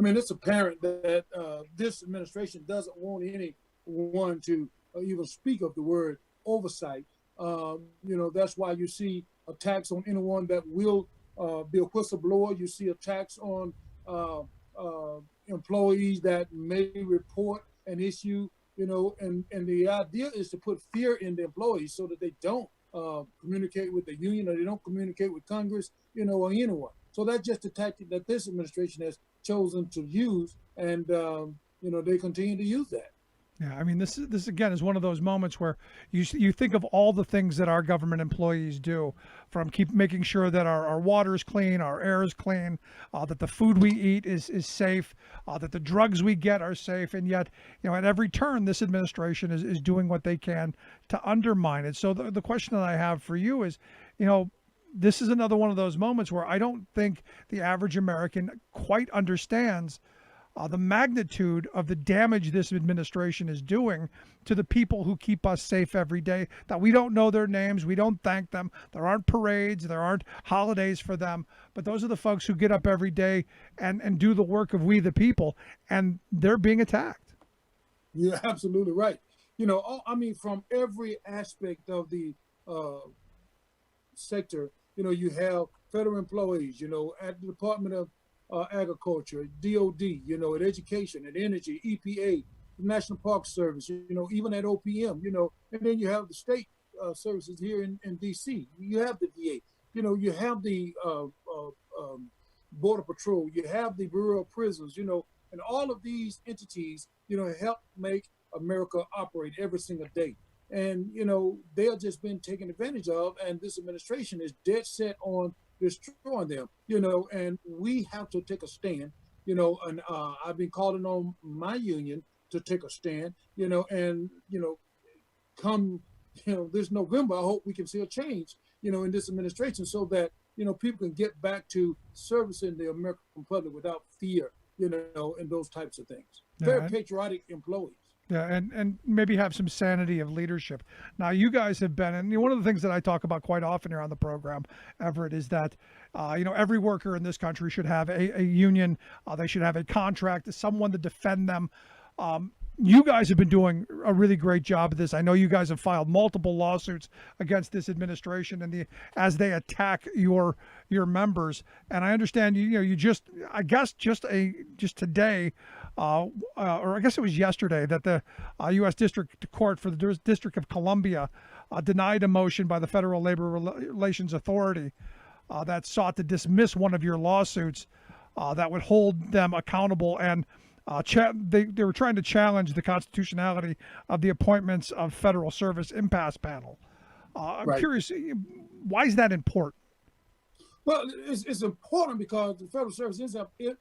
I mean, it's apparent that this administration doesn't want anyone to even speak of the word oversight. That's why you see attacks on anyone that will be a whistleblower. You see attacks on employees that may report an issue, and the idea is to put fear in the employees so that they don't communicate with the union, or they don't communicate with Congress, or anyone. So that's just a tactic that this administration has chosen to use, and they continue to use that. Yeah, I mean, this again is one of those moments where you think of all the things that our government employees do, from keep making sure that our water is clean, our air is clean, that the food we eat is safe, that the drugs we get are safe, and yet, at every turn, this administration is doing what they can to undermine it. So the question that I have for you is, this is another one of those moments where I don't think the average American quite understands the magnitude of the damage this administration is doing to the people who keep us safe every day, that we don't know their names, we don't thank them, there aren't parades, there aren't holidays for them, but those are the folks who get up every day and do the work of we the people, and they're being attacked. You're absolutely right. I mean, from every aspect of the sector, you have federal employees, at the Department of Agriculture, DOD, at education, at energy, EPA, the National Park Service, even at OPM, and then you have the state services here in DC. You have the VA, you have the Border Patrol, you have the Bureau of Prisons, and all of these entities, help make America operate every single day. And, they have just been taken advantage of, and this administration is dead set on destroying them, and we have to take a stand, and I've been calling on my union to take a stand, and, come, this November, I hope we can see a change, in this administration so that, people can get back to servicing the American public without fear, and those types of things. Very patriotic employees. Yeah, and maybe have some sanity of leadership. Now, you guys have been, and one of the things that I talk about quite often here on the program, Everett, is that, every worker in this country should have a union. They should have a contract, someone to defend them. You guys have been doing a really great job of this. I know you guys have filed multiple lawsuits against this administration and as they attack your members. And I understand you just today, or I guess it was yesterday, that the U.S. District Court for the District of Columbia denied a motion by the Federal Labor Relations Authority that sought to dismiss one of your lawsuits that would hold them accountable, and they were trying to challenge the constitutionality of the appointments of Federal Service Impasse Panel. I'm curious, why is that important? Well, it's important because the Federal Service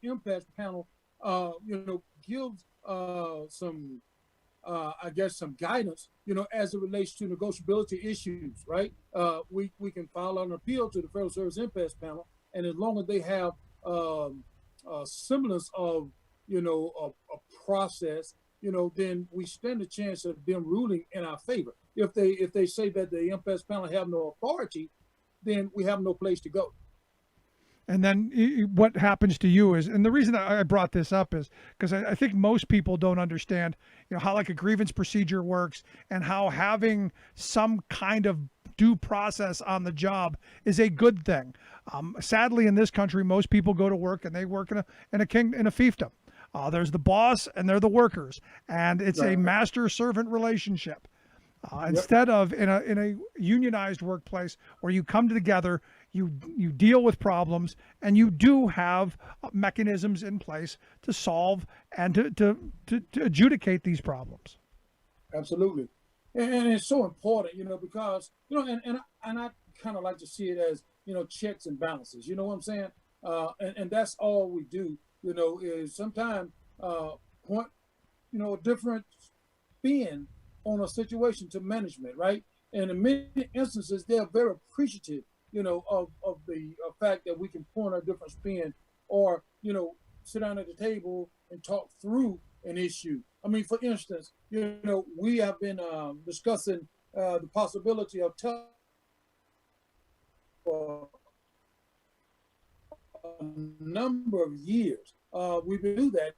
Impasse Panel, gives some, some guidance, as it relates to negotiability issues, right? We can file an appeal to the Federal Service Impasse Panel, and as long as they have a semblance of, a process, then we stand a chance of them ruling in our favor. If they say that the impasse panel have no authority, then we have no place to go. And then what happens to you is, and the reason I brought this up is because I think most people don't understand, how like a grievance procedure works, and how having some kind of due process on the job is a good thing. Sadly, in this country, most people go to work and they work in a fiefdom. There's the boss and they're the workers, and it's a master-servant relationship. Instead of in a unionized workplace where you come together, you deal with problems, and you do have mechanisms in place to solve and to adjudicate these problems. Absolutely, and it's so important, because and I kind of like to see it as checks and balances. You know what I'm saying? And that's all we do. Is sometimes point a different spin on a situation to management, right? And in many instances, they're very appreciative, of the fact that we can point a different spin, or, sit down at the table and talk through an issue. I mean, for instance, we have been discussing the possibility of a number of years. We've been doing that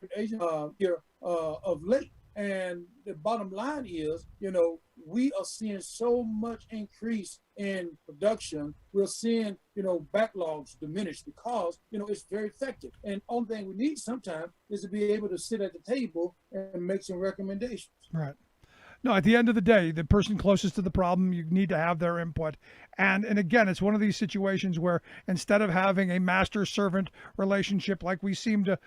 here of late. And the bottom line is, we are seeing so much increase in production. We're seeing, backlogs diminish because, it's very effective. And only thing we need sometimes is to be able to sit at the table and make some recommendations. Right. No, at the end of the day, the person closest to the problem, you need to have their input. And again, it's one of these situations where instead of having a master-servant relationship like we seem to,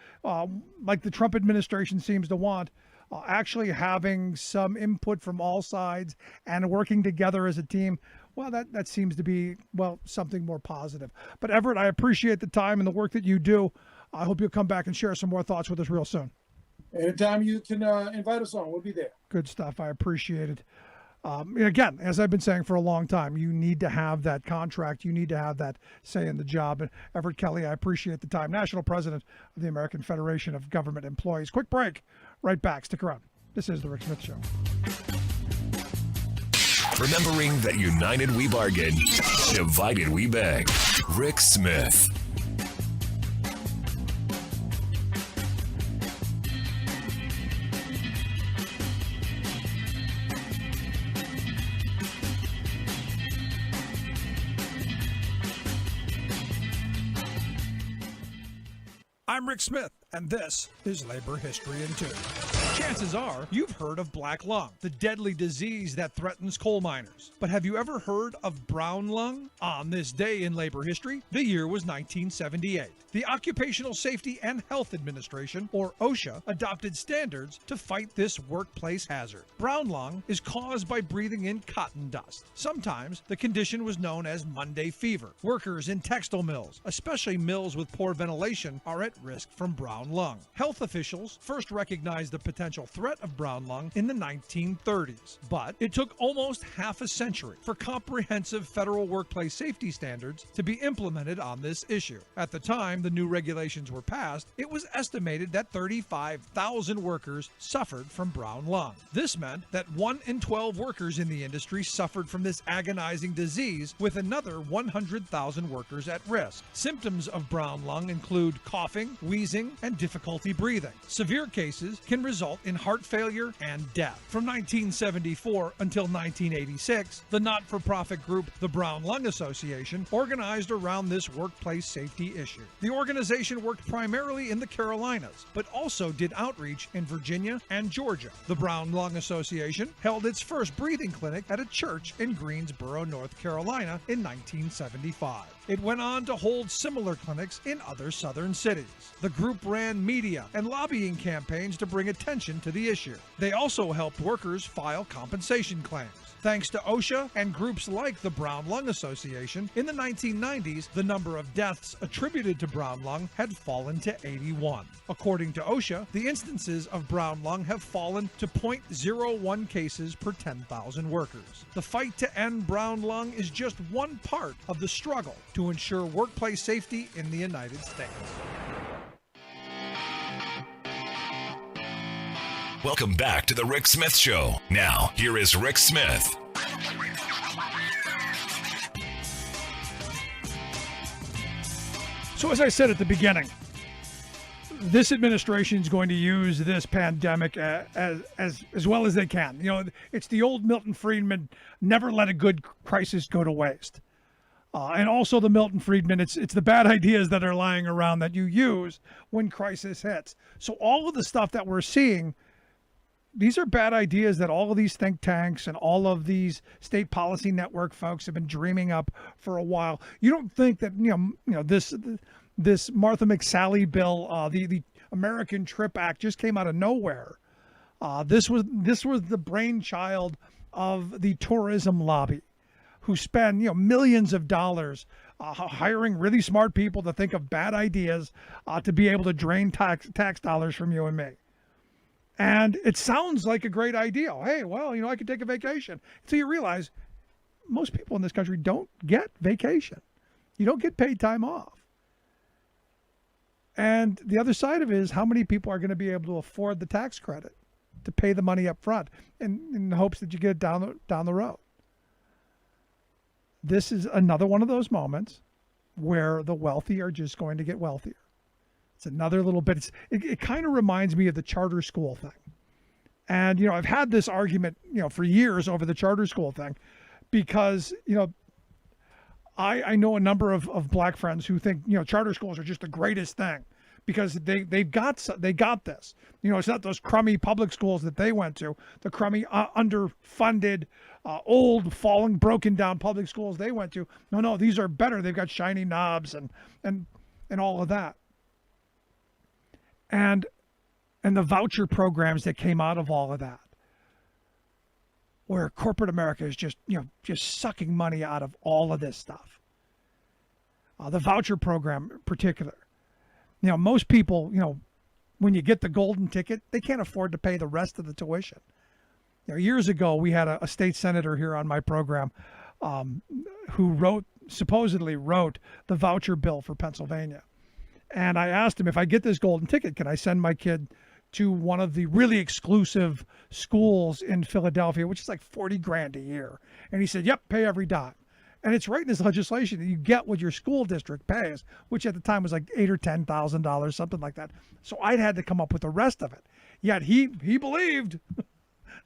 like the Trump administration seems to want, actually having some input from all sides and working together as a team, well, that seems to be, something more positive. But Everett, I appreciate the time and the work that you do. I hope you'll come back and share some more thoughts with us real soon. Anytime you can invite us on, we'll be there. Good stuff. I appreciate it. Again, as I've been saying for a long time, you need to have that contract. You need to have that say in the job. And Everett Kelly, I appreciate the time. National President of the American Federation of Government Employees. Quick break. Right back. Stick around. This is The Rick Smith Show. Remembering that united we bargain, divided we beg. Rick Smith. I'm Rick Smith, and this is Labor History in 2. Chances are you've heard of black lung, the deadly disease that threatens coal miners. But have you ever heard of brown lung? On this day in labor history, the year was 1978. The Occupational Safety and Health Administration, or OSHA, adopted standards to fight this workplace hazard. Brown lung is caused by breathing in cotton dust. Sometimes the condition was known as Monday fever. Workers in textile mills, especially mills with poor ventilation, are at risk from brown lung. Health officials first recognized the potential threat of brown lung in the 1930s, but it took almost half a century for comprehensive federal workplace safety standards to be implemented on this issue. At the time the new regulations were passed, it was estimated that 35,000 workers suffered from brown lung. This meant that 1 in 12 workers in the industry suffered from this agonizing disease, with another 100,000 workers at risk. Symptoms of brown lung include coughing, wheezing, and difficulty breathing. Severe cases can result in heart failure and death. From 1974 until 1986, the not-for-profit group, the Brown Lung Association, organized around this workplace safety issue. The organization worked primarily in the Carolinas, but also did outreach in Virginia and Georgia. The Brown Lung Association held its first breathing clinic at a church in Greensboro, North Carolina in 1975. It went on to hold similar clinics in other southern cities. The group ran media and lobbying campaigns to bring attention to the issue. They also helped workers file compensation claims. Thanks to OSHA and groups like the Brown Lung Association, in the 1990s, the number of deaths attributed to brown lung had fallen to 81. According to OSHA, the instances of brown lung have fallen to 0.01 cases per 10,000 workers. The fight to end brown lung is just one part of the struggle to ensure workplace safety in the United States. Welcome back to The Rick Smith Show. Now, here is Rick Smith. So as I said at the beginning, this administration is going to use this pandemic as well as they can. You know, it's the old Milton Friedman, never let a good crisis go to waste. And also the Milton Friedman, it's the bad ideas that are lying around that you use when crisis hits. So all of the stuff that we're seeing, these are bad ideas that all of these think tanks and all of these state policy network folks have been dreaming up for a while. You don't think that this Martha McSally bill, the American Trip Act, just came out of nowhere. This was the brainchild of the tourism lobby, who spend millions of dollars hiring really smart people to think of bad ideas to be able to drain tax dollars from you and me. And it sounds like a great idea. Hey, well, I could take a vacation. So you realize most people in this country don't get vacation. You don't get paid time off. And the other side of it is how many people are going to be able to afford the tax credit to pay the money up front in the hopes that you get it down the road. This is another one of those moments where the wealthy are just going to get wealthier. It's another little bit. It kind of reminds me of the charter school thing. And, I've had this argument, for years over the charter school thing because, I know a number of black friends who think, charter schools are just the greatest thing because they got this. It's not those crummy public schools that they went to, the crummy underfunded, old, falling, broken down public schools they went to. No, these are better. They've got shiny knobs and all of that. And the voucher programs that came out of all of that, where corporate America is just sucking money out of all of this stuff. The voucher program in particular. Most people, when you get the golden ticket, they can't afford to pay the rest of the tuition. Years ago, we had a state senator here on my program who supposedly wrote the voucher bill for Pennsylvania. And I asked him, if I get this golden ticket, can I send my kid to one of the really exclusive schools in Philadelphia, which is like 40 grand a year? And he said, yep, pay every dime. And it's right in his legislation that you get what your school district pays, which at the time was like $8,000 or $10,000, something like that. So I'd had to come up with the rest of it. Yet he believed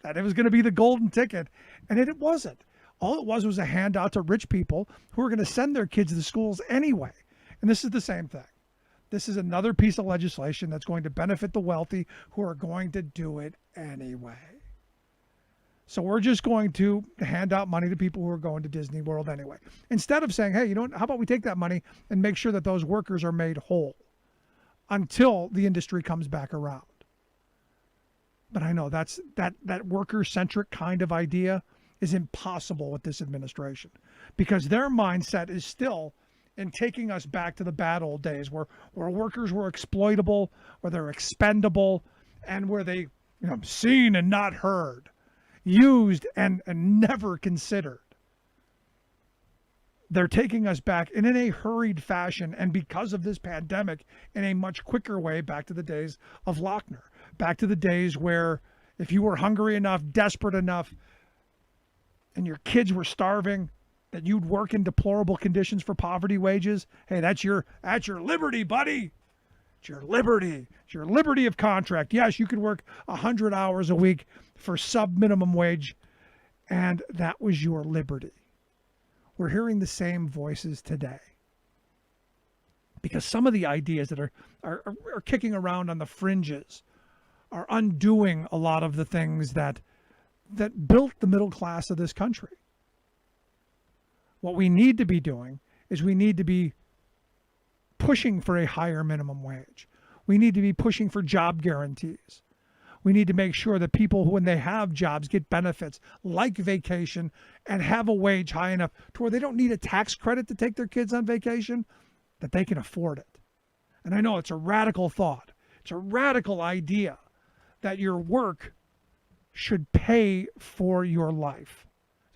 that it was going to be the golden ticket, and it wasn't. All it was a handout to rich people who are going to send their kids to schools anyway. And this is the same thing. This is another piece of legislation that's going to benefit the wealthy who are going to do it anyway. So we're just going to hand out money to people who are going to Disney World anyway. Instead of saying, hey, you know what, how about we take that money and make sure that those workers are made whole until the industry comes back around. But I know that worker-centric kind of idea is impossible with this administration, because their mindset is still in taking us back to the bad old days where workers were exploitable, where they're expendable, and where they, seen and not heard, used and never considered. They're taking us back in a hurried fashion, and because of this pandemic, in a much quicker way, back to the days of Lochner, back to the days where if you were hungry enough, desperate enough, and your kids were starving, that you'd work in deplorable conditions for poverty wages. Hey, that's your liberty, buddy. It's your liberty. It's your liberty of contract. Yes, you could work 100 hours a week for sub-minimum wage, and that was your liberty. We're hearing the same voices today, because some of the ideas that are kicking around on the fringes are undoing a lot of the things that built the middle class of this country. What we need to be doing is we need to be pushing for a higher minimum wage. We need to be pushing for job guarantees. We need to make sure that people who, when they have jobs, get benefits like vacation and have a wage high enough to where they don't need a tax credit to take their kids on vacation, that they can afford it. And I know it's a radical thought. It's a radical idea that your work should pay for your life.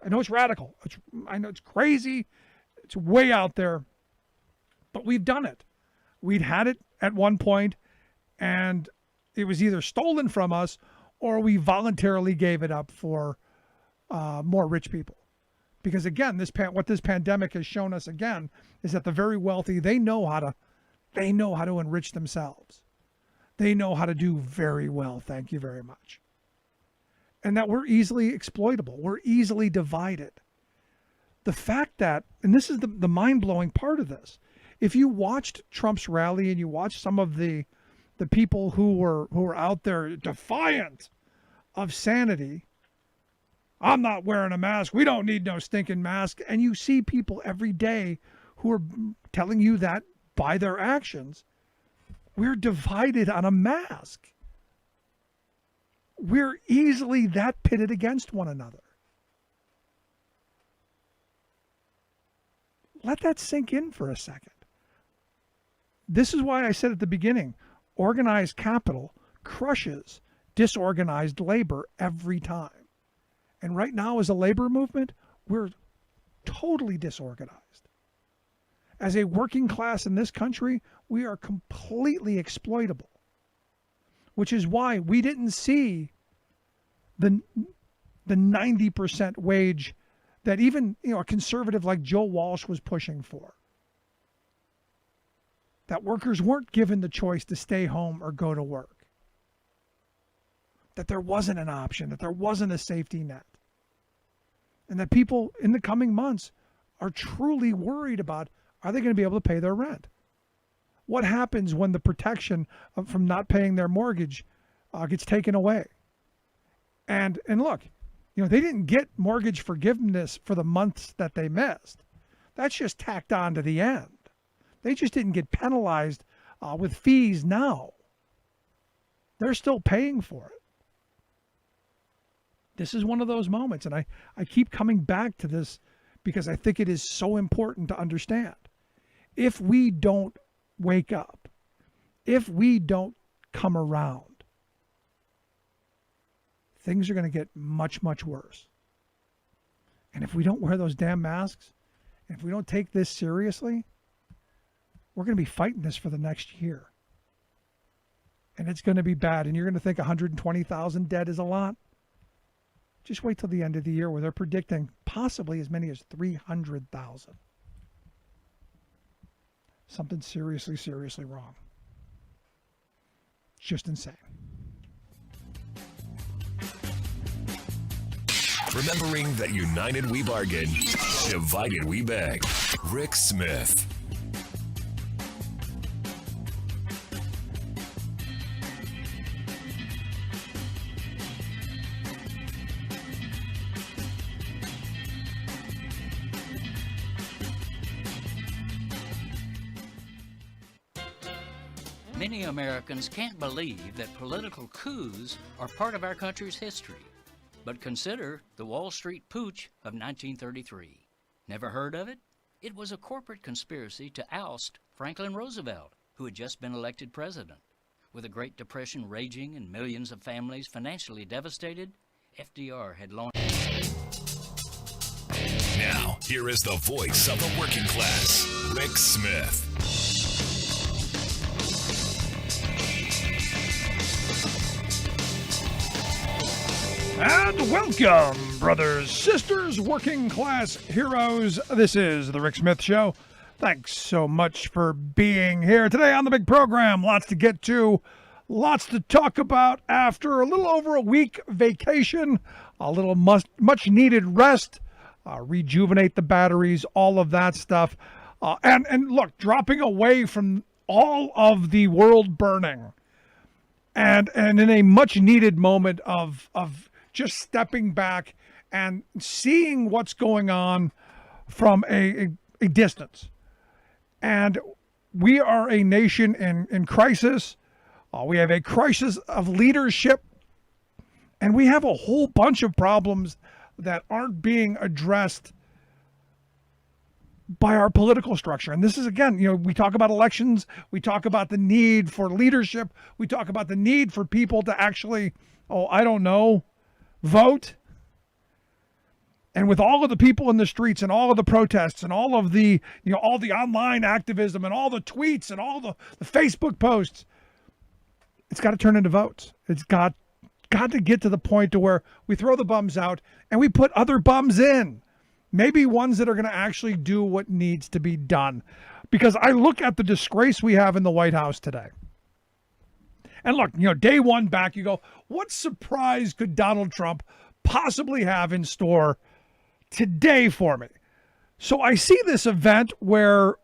I know it's radical. I know it's crazy. It's way out there. But we've done it. We'd had it at one point, and it was either stolen from us or we voluntarily gave it up for more rich people. Because again, what this pandemic has shown us again is that the very wealthy, they know how to enrich themselves. They know how to do very well. Thank you very much. And that we're easily exploitable. We're easily divided. The fact that, and this is the mind-blowing part of this, if you watched Trump's rally and you watched some of the people who were out there defiant of sanity, I'm not wearing a mask, we don't need no stinking mask, and you see people every day who are telling you that by their actions, we're divided on a mask. We're easily that pitted against one another. Let that sink in for a second. This is why I said at the beginning, organized capital crushes disorganized labor every time. And right now, as a labor movement, we're totally disorganized. As a working class in this country, we are completely exploitable. Which is why we didn't see the 90% wage that even a conservative like Joe Walsh was pushing for. That workers weren't given the choice to stay home or go to work. That there wasn't an option, that there wasn't a safety net. And that people in the coming months are truly worried about, are they going to be able to pay their rent? What happens when the protection from not paying their mortgage gets taken away? And look, they didn't get mortgage forgiveness for the months that they missed. That's just tacked on to the end. They just didn't get penalized with fees now. They're still paying for it. This is one of those moments, and I keep coming back to this because I think it is so important to understand. If we don't wake up, if we don't come around, things are going to get much, much worse. And if we don't wear those damn masks, if we don't take this seriously, we're going to be fighting this for the next year. And it's going to be bad. And you're going to think 120,000 dead is a lot. Just wait till the end of the year where they're predicting possibly as many as 300,000. Something seriously, seriously wrong. It's just insane. Remembering that united we bargain, divided we beg. Rick Smith. Many Americans can't believe that political coups are part of our country's history. But consider the Wall Street Putsch of 1933. Never heard of it? It was a corporate conspiracy to oust Franklin Roosevelt, who had just been elected president. With a Great Depression raging and millions of families financially devastated, FDR had launched... Now, here is the voice of the working class, Rick Smith. And welcome, brothers, sisters, working class heroes. This is the Rick Smith Show. Thanks so much for being here today on the big program. Lots to get to, lots to talk about after a little over a week vacation, a little much needed rest, rejuvenate the batteries, all of that stuff. And look, dropping away from all of the world burning and in a much needed moment of just stepping back and seeing what's going on from a distance. And we are a nation in crisis. We have a crisis of leadership. And we have a whole bunch of problems that aren't being addressed by our political structure. And this is, again, we talk about elections. We talk about the need for leadership. We talk about the need for people to actually, vote. And with all of the people in the streets and all of the protests and all of the, all the online activism and all the tweets and all the Facebook posts, it's got to turn into votes. It's got to get to the point to where we throw the bums out and we put other bums in. Maybe ones that are going to actually do what needs to be done. Because I look at the disgrace we have in the White House today. And look, day one back, you go, what surprise could Donald Trump possibly have in store today for me? So I see this event where,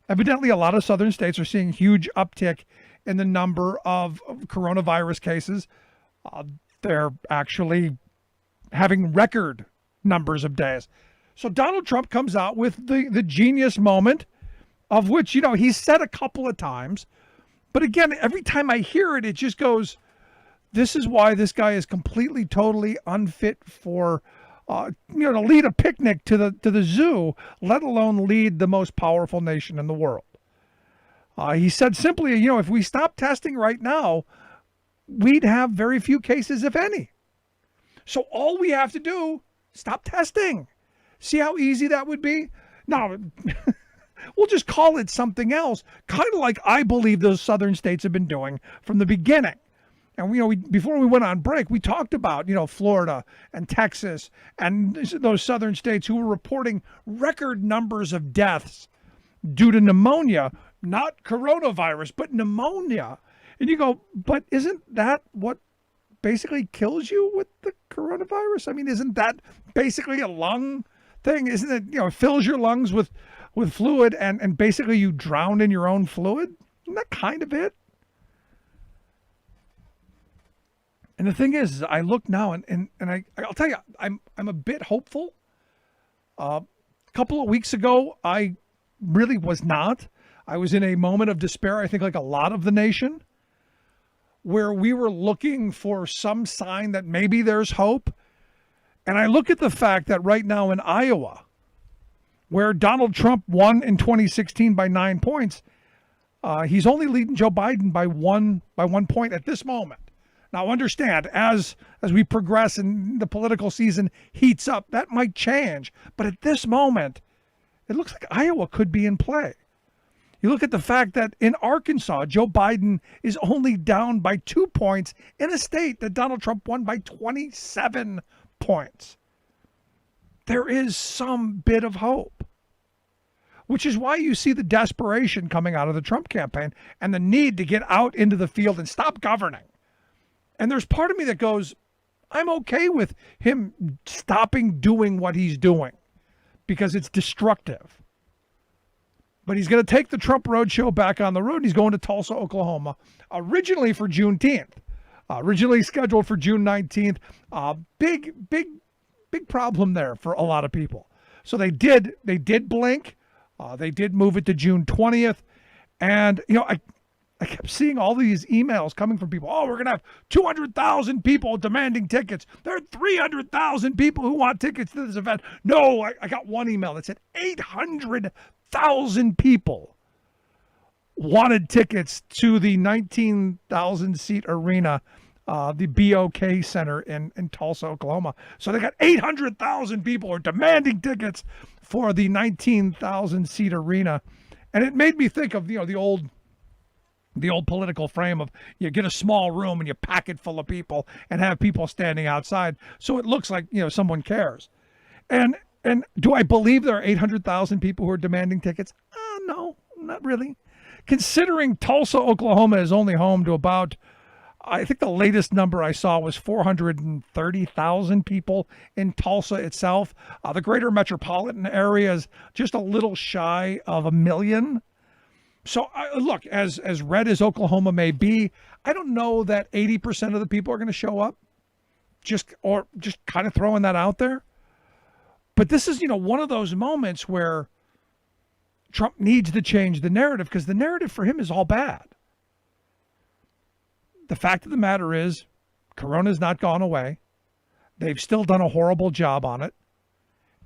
evidently a lot of southern states are seeing huge uptick in the number of coronavirus cases. They're actually having record numbers of days. So Donald Trump comes out with the genius moment of which, he's said a couple of times. But again, every time I hear it, it just goes, this is why this guy is completely, totally unfit for, to lead a picnic to the zoo, let alone lead the most powerful nation in the world. He said simply, if we stop testing right now, we'd have very few cases, if any. So all we have to do, stop testing. See how easy that would be? Now, we'll just call it something else, kind of like I believe those southern states have been doing from the beginning. And, before we went on break, we talked about, Florida and Texas and those southern states who were reporting record numbers of deaths due to pneumonia, not coronavirus, but pneumonia. And you go, but isn't that what basically kills you with the coronavirus? I mean, isn't that basically a lung thing? Isn't it, it fills your lungs with fluid and basically you drown in your own fluid? Isn't that kind of it? And the thing is, I look now and I'll tell you, I'm a bit hopeful. A couple of weeks ago, I really was not. I was in a moment of despair, I think like a lot of the nation, where we were looking for some sign that maybe there's hope. And I look at the fact that right now in Iowa, where Donald Trump won in 2016 by 9 points, he's only leading Joe Biden by one point at this moment. Now understand, as we progress and the political season heats up, that might change. But at this moment, it looks like Iowa could be in play. You look at the fact that in Arkansas, Joe Biden is only down by 2 points in a state that Donald Trump won by 27 points. There is some bit of hope, which is why you see the desperation coming out of the Trump campaign and the need to get out into the field and stop governing. And there's part of me that goes, I'm okay with him stopping doing what he's doing because it's destructive. But he's going to take the Trump Roadshow back on the road. He's going to Tulsa, Oklahoma, originally for Juneteenth, originally scheduled for June 19th. Big problem there for a lot of people. So they did blink. They did move it to June 20th. And, I kept seeing all these emails coming from people. Oh, we're going to have 200,000 people demanding tickets. There are 300,000 people who want tickets to this event. No, I got one email that said 800,000 people wanted tickets to the 19,000 seat arena, the BOK Center in Tulsa, Oklahoma. So they got 800,000 people are demanding tickets for the 19,000 seat arena. And it made me think of, the old political frame of you get a small room and you pack it full of people and have people standing outside. So it looks like, someone cares. And do I believe there are 800,000 people who are demanding tickets? No, not really. Considering Tulsa, Oklahoma is only home to about, I think the latest number I saw was 430,000 people in Tulsa itself. The greater metropolitan area is just a little shy of 1 million. So look, as red as Oklahoma may be, I don't know that 80% of the people are going to show up. Just kind of throwing that out there. But this is, one of those moments where Trump needs to change the narrative because the narrative for him is all bad. The fact of the matter is, Corona's not gone away. They've still done a horrible job on it.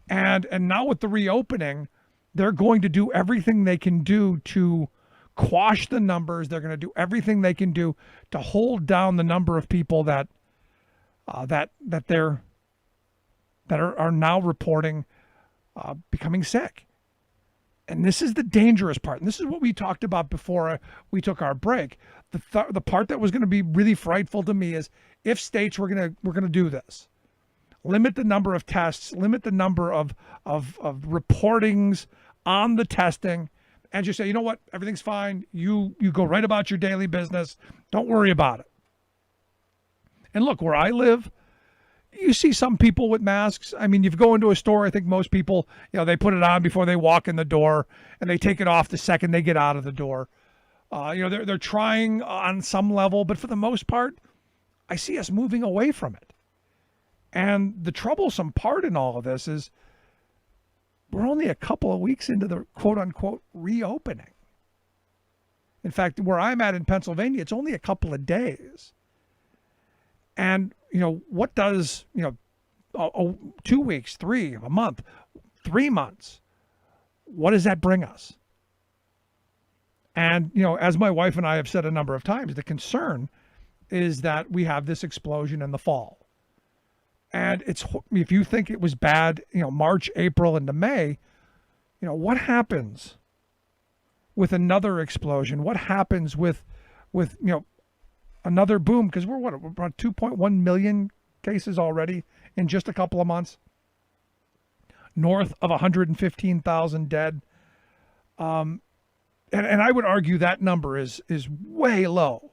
And now with the reopening, they're going to do everything they can do to quash the numbers. They're going to do everything they can do to hold down the number of people that are now reporting becoming sick. And this is the dangerous part. And this is what we talked about before we took our break. The part that was going to be really frightful to me is if states were going to do this. Limit the number of tests, limit the number of reportings on the testing, and just say, you know what, everything's fine. You go right about your daily business. Don't worry about it. And look, where I live, you see some people with masks. I mean, you go into a store, I think most people, they put it on before they walk in the door, and they take it off the second they get out of the door. They're trying on some level, but for the most part, I see us moving away from it. And the troublesome part in all of this is we're only a couple of weeks into the quote-unquote reopening. In fact, where I'm at in Pennsylvania, it's only a couple of days. And, what does, 2 weeks, a month, 3 months, what does that bring us? And, as my wife and I have said a number of times, the concern is that we have this explosion in the fall. And if you think it was bad, March, April, into May, what happens with another explosion? What happens with another boom? Because we're about 2.1 million cases already in just a couple of months. North of 115,000 dead. And I would argue that number is way low.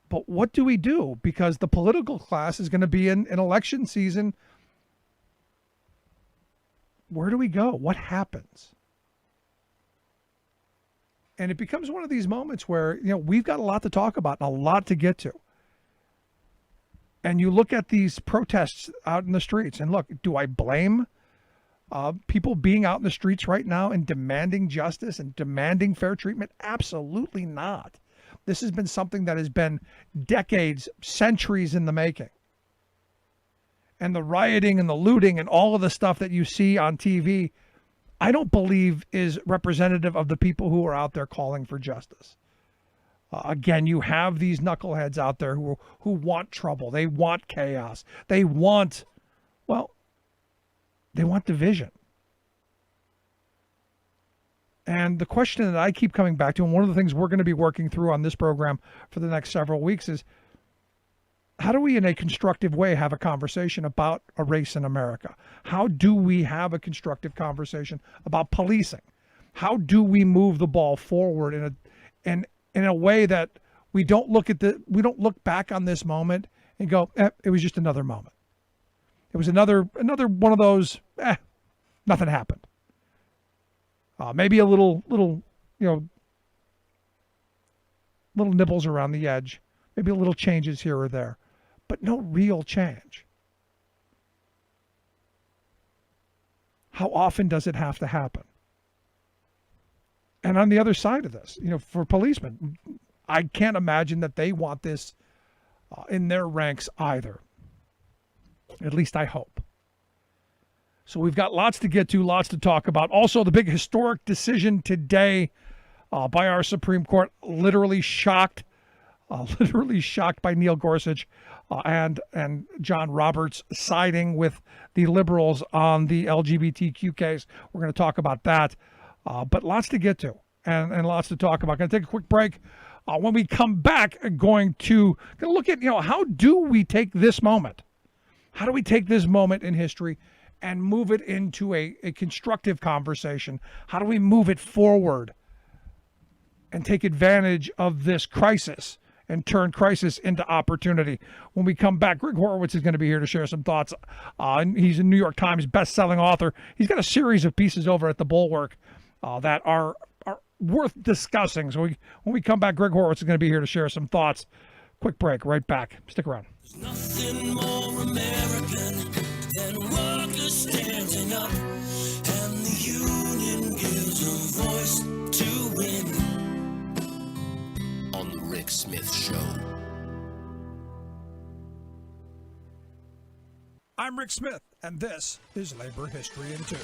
But what do we do? Because the political class is going to be in election season. Where do we go? What happens? And it becomes one of these moments where, we've got a lot to talk about and a lot to get to. And you look at these protests out in the streets, and look, do I blame people being out in the streets right now and demanding justice and demanding fair treatment? Absolutely not. This has been something that has been decades, centuries in the making. And the rioting and the looting and all of the stuff that you see on TV, I don't believe is representative of the people who are out there calling for justice. Again, you have these knuckleheads out there who want trouble. They want chaos. They want division. And the question that I keep coming back to, and one of the things we're going to be working through on this program for the next several weeks, is how do we, in a constructive way, have a conversation about a race in America? How do we have a constructive conversation about policing? How do we move the ball forward in a way that we don't look back on this moment and go, it was just another moment. It was another one of those, nothing happened. Maybe a little nibbles around the edge, maybe a little changes here or there, but no real change. How often does it have to happen? And on the other side of this, for policemen, I can't imagine that they want this in their ranks either. At least I hope. So we've got lots to get to, lots to talk about. Also, the big historic decision today by our Supreme Court, literally shocked by Neil Gorsuch and John Roberts siding with the liberals on the LGBTQ case. We're going to talk about that, but lots to get to and lots to talk about. Going to take a quick break. When we come back, going to look at how do we take this moment? How do we take this moment in history and move it into a constructive conversation? How do we move it forward and take advantage of this crisis and turn crisis into opportunity? When we come back, Greg Horowitz is going to be here to share some thoughts. He's a New York Times best-selling author. He's got a series of pieces over at the Bulwark that are worth discussing. So when we come back, Greg Horowitz is going to be here to share some thoughts. Quick break, right back. Stick around. There's nothing more American than workers standing up, and the union gives a voice to win. On the Rick Smith Show. I'm Rick Smith, and this is Labor History in 2.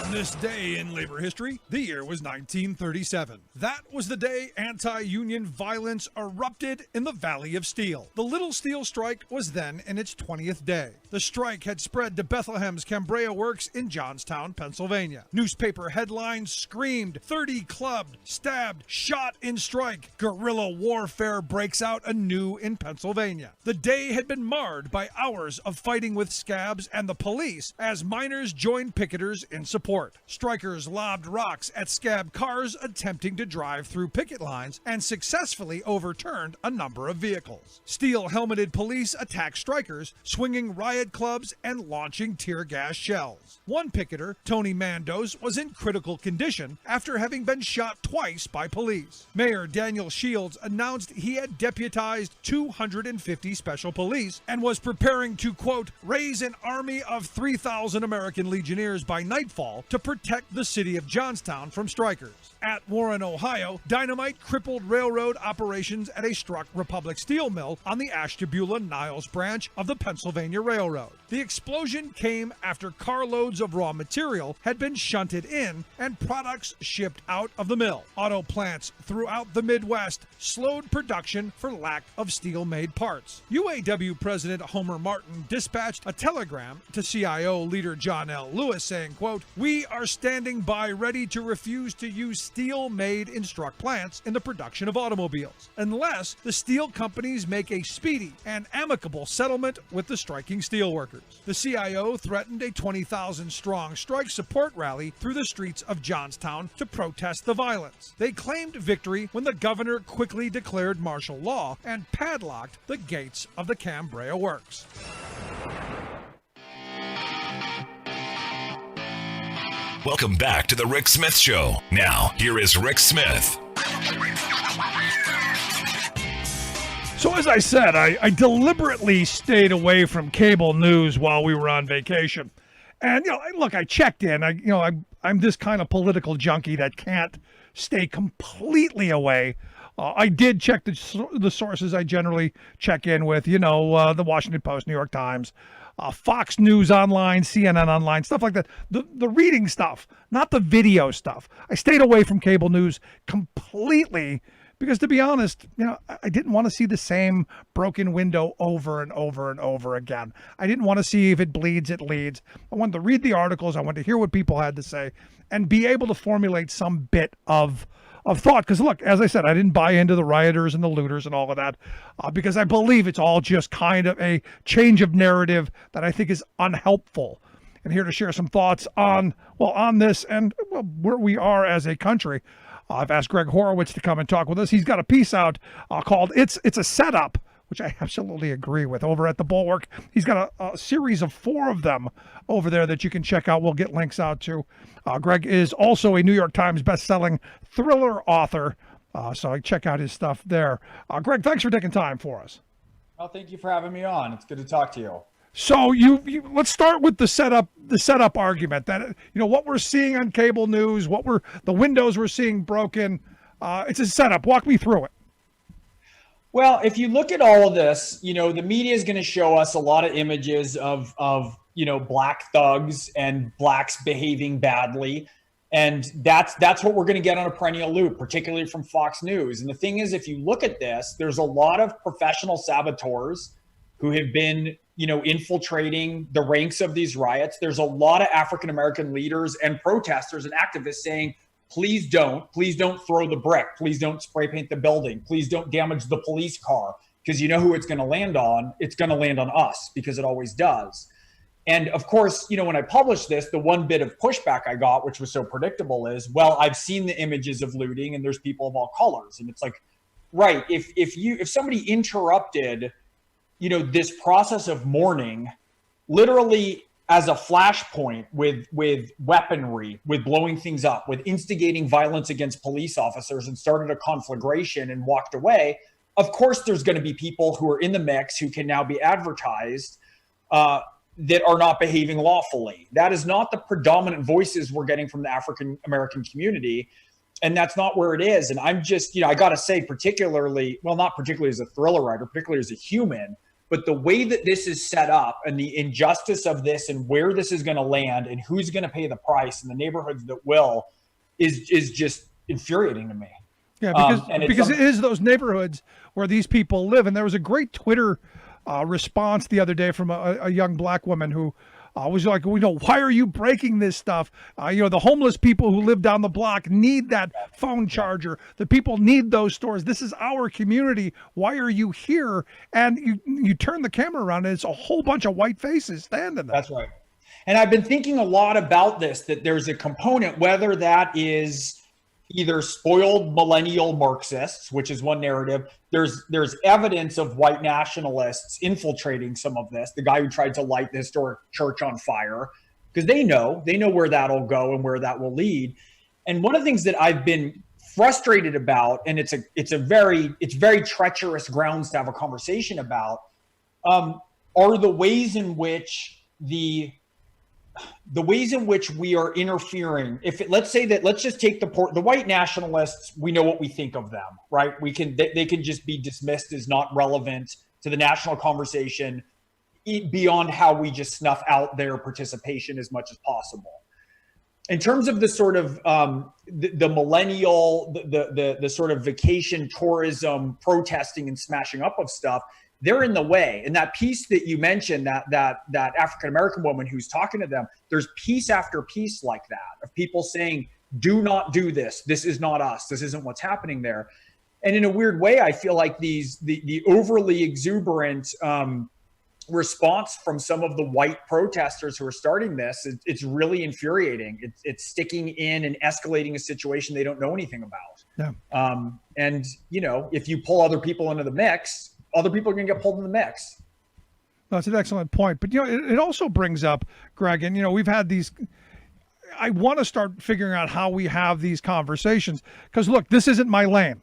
On this day in labor history, the year was 1937. That was the day anti-union violence erupted in the Valley of Steel. The Little Steel Strike was then in its 20th day. The strike had spread to Bethlehem's Cambria Works in Johnstown, Pennsylvania. Newspaper headlines screamed, 30 clubbed, stabbed, shot in strike. Guerrilla warfare breaks out anew in Pennsylvania. The day had been marred by hours of fighting with scabs and the police as miners joined picketers in support. Strikers lobbed rocks at scab cars attempting to drive through picket lines and successfully overturned a number of vehicles. Steel-helmeted police attacked strikers, swinging riot clubs and launching tear gas shells. One picketer, Tony Mandos, was in critical condition after having been shot twice by police. Mayor Daniel Shields announced he had deputized 250 special police and was preparing to, quote, raise an army of 3,000 American Legionnaires by nightfall to protect the city of Johnstown from strikers. At Warren, Ohio, dynamite crippled railroad operations at a struck Republic steel mill on the Ashtabula-Niles branch of the Pennsylvania Railroad. The explosion came after carloads of raw material had been shunted in and products shipped out of the mill. Auto plants throughout the Midwest slowed production for lack of steel-made parts. UAW President Homer Martin dispatched a telegram to CIO leader John L. Lewis saying, quote, we are standing by ready to refuse to use steel made in struck plants in the production of automobiles, unless the steel companies make a speedy and amicable settlement with the striking steelworkers. The CIO threatened a 20,000-strong strike support rally through the streets of Johnstown to protest the violence. They claimed victory when the governor quickly declared martial law and padlocked the gates of the Cambria Works. Welcome back to the Rick Smith Show. Now, here is Rick Smith. So as I said, I deliberately stayed away from cable news while we were on vacation. And, look, I checked in. I'm this kind of political junkie that can't stay completely away. I did check the sources I generally check in with, the Washington Post, New York Times, Fox News Online, CNN Online, stuff like that. The reading stuff, not the video stuff. I stayed away from cable news completely Because to be honest, I didn't want to see the same broken window over and over and over again. I didn't want to see if it bleeds, it leads. I wanted to read the articles. I wanted to hear what people had to say and be able to formulate some bit of thought. Because look, as I said, I didn't buy into the rioters and the looters and all of that because I believe it's all just kind of a change of narrative that I think is unhelpful. And here to share some thoughts on this and where we are as a country. I've asked Greg Horowitz to come and talk with us. He's got a piece out called It's a Setup, which I absolutely agree with, over at The Bulwark. He's got a series of 4 of them over there that you can check out. We'll get links out to. Greg is also a New York Times best-selling thriller author, so check out his stuff there. Greg, thanks for taking time for us. Well, thank you for having me on. It's good to talk to you. So you let's start with the setup argument that what we're seeing on cable news, the windows we're seeing broken. It's a setup. Walk me through it. Well, if you look at all of this, the media is going to show us a lot of images of black thugs and blacks behaving badly, and that's what we're going to get on a perennial loop, particularly from Fox News. And the thing is, if you look at this, there's a lot of professional saboteurs who have been infiltrating the ranks of these riots. There's a lot of African-American leaders and protesters and activists saying, please don't throw the brick. Please don't spray paint the building. Please don't damage the police car, because you know who it's going to land on? It's going to land on us, because it always does. And of course, when I published this, the one bit of pushback I got, which was so predictable, is, well, I've seen the images of looting and there's people of all colors. And it's like, right, if somebody interrupted this process of mourning, literally as a flashpoint with weaponry, with blowing things up, with instigating violence against police officers, and started a conflagration and walked away, of course there's going to be people who are in the mix who can now be advertised that are not behaving lawfully. That is not the predominant voices we're getting from the African American community. And that's not where it is. And I'm just, I got to say, particularly, well, not particularly as a thriller writer, particularly as a human, but the way that this is set up and the injustice of this and where this is going to land and who's going to pay the price and the neighborhoods that will is just infuriating to me. Yeah, because it is those neighborhoods where these people live. And there was a great Twitter response the other day from a young black woman who was like, why are you breaking this stuff? The homeless people who live down the block need that phone charger. The people need those stores. This is our community. Why are you here? And you turn the camera around and it's a whole bunch of white faces standing there. That's right. And I've been thinking a lot about this, that there's a component, whether that is either spoiled millennial Marxists, which is one narrative. There's evidence of white nationalists infiltrating some of this. The guy who tried to light the historic church on fire, because they know where that'll go and where that will lead. And one of the things that I've been frustrated about, and it's very treacherous grounds to have a conversation about, are the ways in which we are interfering. Let's just take the white nationalists, we know what we think of them, right? They can just be dismissed as not relevant to the national conversation beyond how we just snuff out their participation as much as possible. In terms of the sort of the millennial, the sort of vacation tourism protesting and smashing up of stuff, they're in the way. And that piece that you mentioned, that African-American woman who's talking to them, there's piece after piece like that of people saying, do not do this. This is not us. This isn't what's happening there. And in a weird way, I feel like the overly exuberant response from some of the white protesters who are starting this, it's really infuriating. It's sticking in and escalating a situation they don't know anything about. Yeah. And, if you pull other people into the mix, other people are going to get pulled in the mix. That's an excellent point. But, it also brings up, Greg, and, we've had these, I want to start figuring out how we have these conversations, because look, this isn't my lane.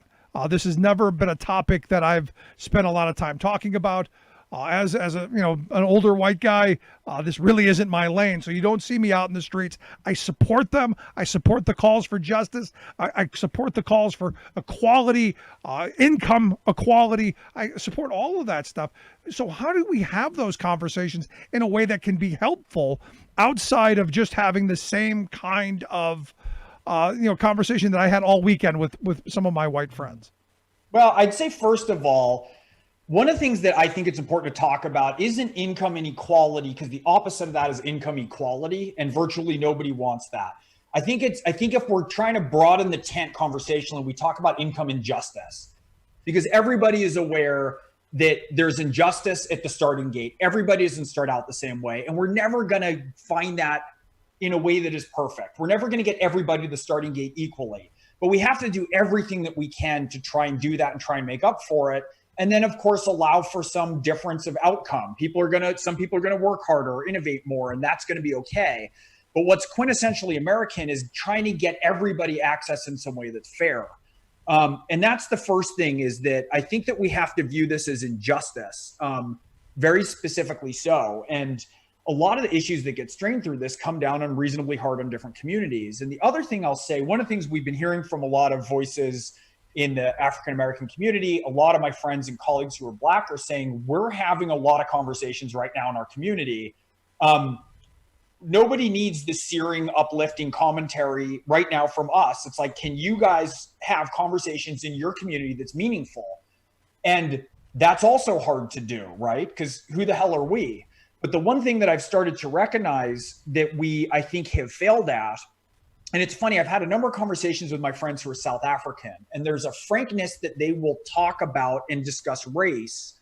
This has never been a topic that I've spent a lot of time talking about. As a an older white guy, this really isn't my lane. So you don't see me out in the streets. I support them. I support the calls for justice. I support the calls for equality, income equality. I support all of that stuff. So how do we have those conversations in a way that can be helpful outside of just having the same kind of conversation that I had all weekend with some of my white friends? Well, I'd say first of all, one of the things that I think it's important to talk about isn't income inequality, because the opposite of that is income equality, and virtually nobody wants that. I think if we're trying to broaden the tent conversationally, we talk about income injustice, because everybody is aware that there's injustice at the starting gate. Everybody doesn't start out the same way, and we're never going to find that in a way that is perfect. We're never going to get everybody to the starting gate equally, but we have to do everything that we can to try and do that and try and make up for it. And then, of course, allow for some difference of outcome. Some people are going to work harder or innovate more, and that's going to be okay. But what's quintessentially American is trying to get everybody access in some way that's fair. And that's the first thing, is that I think that we have to view this as injustice, very specifically so. And a lot of the issues that get strained through this come down unreasonably hard on different communities. And the other thing I'll say, one of the things we've been hearing from a lot of voices in the African-American community, a lot of my friends and colleagues who are Black are saying, we're having a lot of conversations right now in our community. Nobody needs the searing, uplifting commentary right now from us. It's like, can you guys have conversations in your community that's meaningful? And that's also hard to do, right? Because who the hell are we? But the one thing that I've started to recognize that we, I think, have failed at, and it's funny, I've had a number of conversations with my friends who are South African, and there's a frankness that they will talk about and discuss race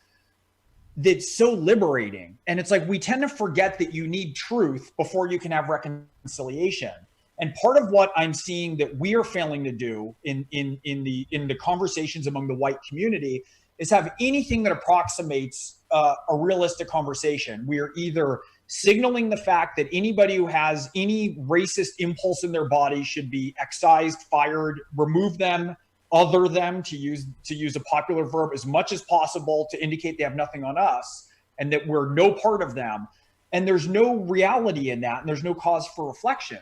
that's so liberating. And it's like, we tend to forget that you need truth before you can have reconciliation. And part of what I'm seeing that we are failing to do in the conversations among the white community is have anything that approximates a realistic conversation. We are either signaling the fact that anybody who has any racist impulse in their body should be excised, fired, remove them, other them, to use a popular verb, as much as possible to indicate they have nothing on us and that we're no part of them. And there's no reality in that, and there's no cause for reflection.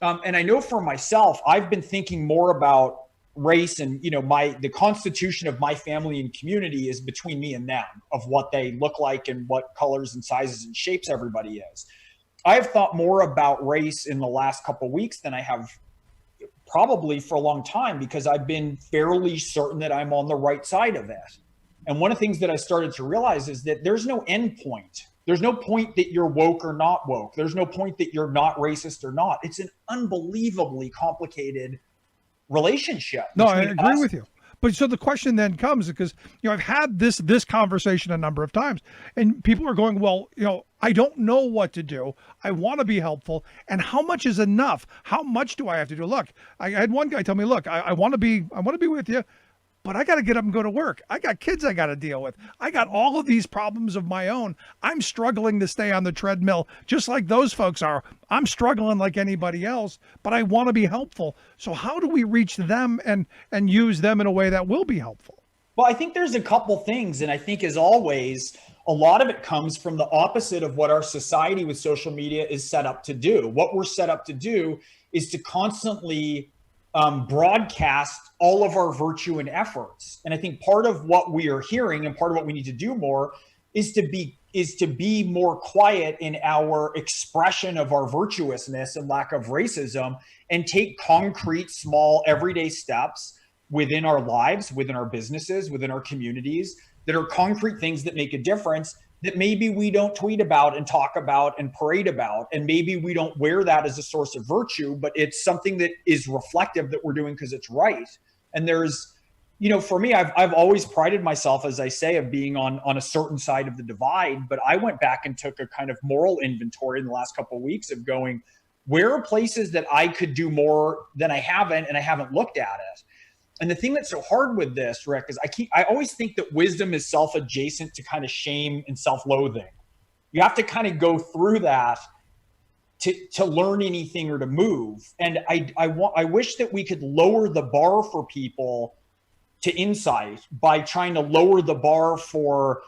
And I know for myself, I've been thinking more about race, and the constitution of my family and community is between me and them, of what they look like and what colors and sizes and shapes everybody is. I have thought more about race in the last couple of weeks than I have probably for a long time, because I've been fairly certain that I'm on the right side of it. And one of the things that I started to realize is that there's no end point. There's no point that you're woke or not woke. There's no point that you're not racist or not. It's an unbelievably complicated relationship. No, I agree with you. But so the question then comes, because I've had this conversation a number of times, and people are going, well, I don't know what to do. I want to be helpful, and how much is enough? How much do I have to do? Look, I had one guy tell me, look, I want to be with you, but I got to get up and go to work. I got kids I got to deal with. I got all of these problems of my own. I'm struggling to stay on the treadmill just like those folks are. I'm struggling like anybody else, but I want to be helpful. So how do we reach them and use them in a way that will be helpful? Well, I think there's a couple things. And I think, as always, a lot of it comes from the opposite of what our society with social media is set up to do. What we're set up to do is to constantly broadcast all of our virtue and efforts. And I think part of what we are hearing, and part of what we need to do more, is to be more quiet in our expression of our virtuousness and lack of racism, and take concrete, small, everyday steps within our lives, within our businesses, within our communities, that are concrete things that make a difference, that maybe we don't tweet about and talk about and parade about. And maybe we don't wear that as a source of virtue, but it's something that is reflective that we're doing because it's right. And there's, for me, I've always prided myself, as I say, of being on a certain side of the divide. But I went back and took a kind of moral inventory in the last couple of weeks of going, where are places that I could do more than I haven't, and I haven't looked at it. And the thing that's so hard with this, Rick, is I always think that wisdom is self-adjacent to kind of shame and self-loathing. You have to kind of go through that to learn anything or to move. And I wish that we could lower the bar for people to insight by trying to lower the bar for,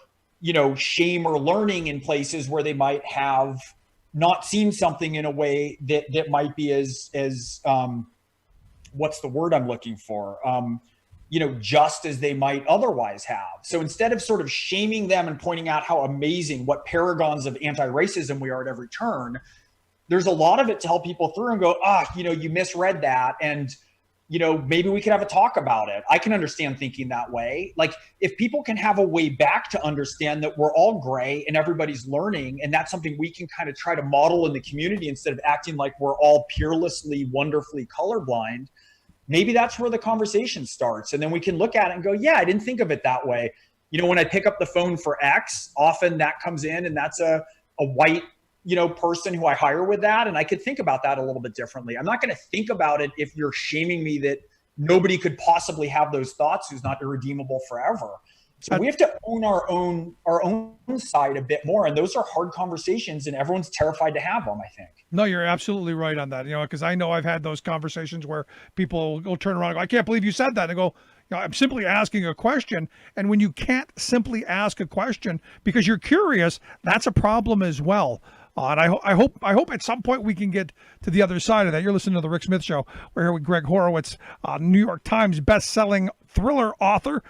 shame or learning in places where they might have not seen something in a way that might be as what's the word I'm looking for? Just as they might otherwise have. So instead of sort of shaming them and pointing out how amazing, what paragons of anti-racism we are at every turn, there's a lot of it to help people through and go, you misread that. And maybe we could have a talk about it. I can understand thinking that way. Like, if people can have a way back to understand that we're all gray and everybody's learning, and that's something we can kind of try to model in the community instead of acting like we're all peerlessly, wonderfully colorblind, maybe that's where the conversation starts. And then we can look at it and go, yeah, I didn't think of it that way. When I pick up the phone for X, often that comes in and that's a white person who I hire with that. And I could think about that a little bit differently. I'm not going to think about it if you're shaming me that nobody could possibly have those thoughts who's not irredeemable forever. So we have to own our own side a bit more. And those are hard conversations and everyone's terrified to have them, I think. No, you're absolutely right on that. Because I know I've had those conversations where people will turn around and go, I can't believe you said that. And I go, I'm simply asking a question. And when you can't simply ask a question because you're curious, that's a problem as well. And I hope at some point we can get to the other side of that. You're listening to the Rick Smith Show. We're here with Greg Horowitz, New York Times best-selling thriller author.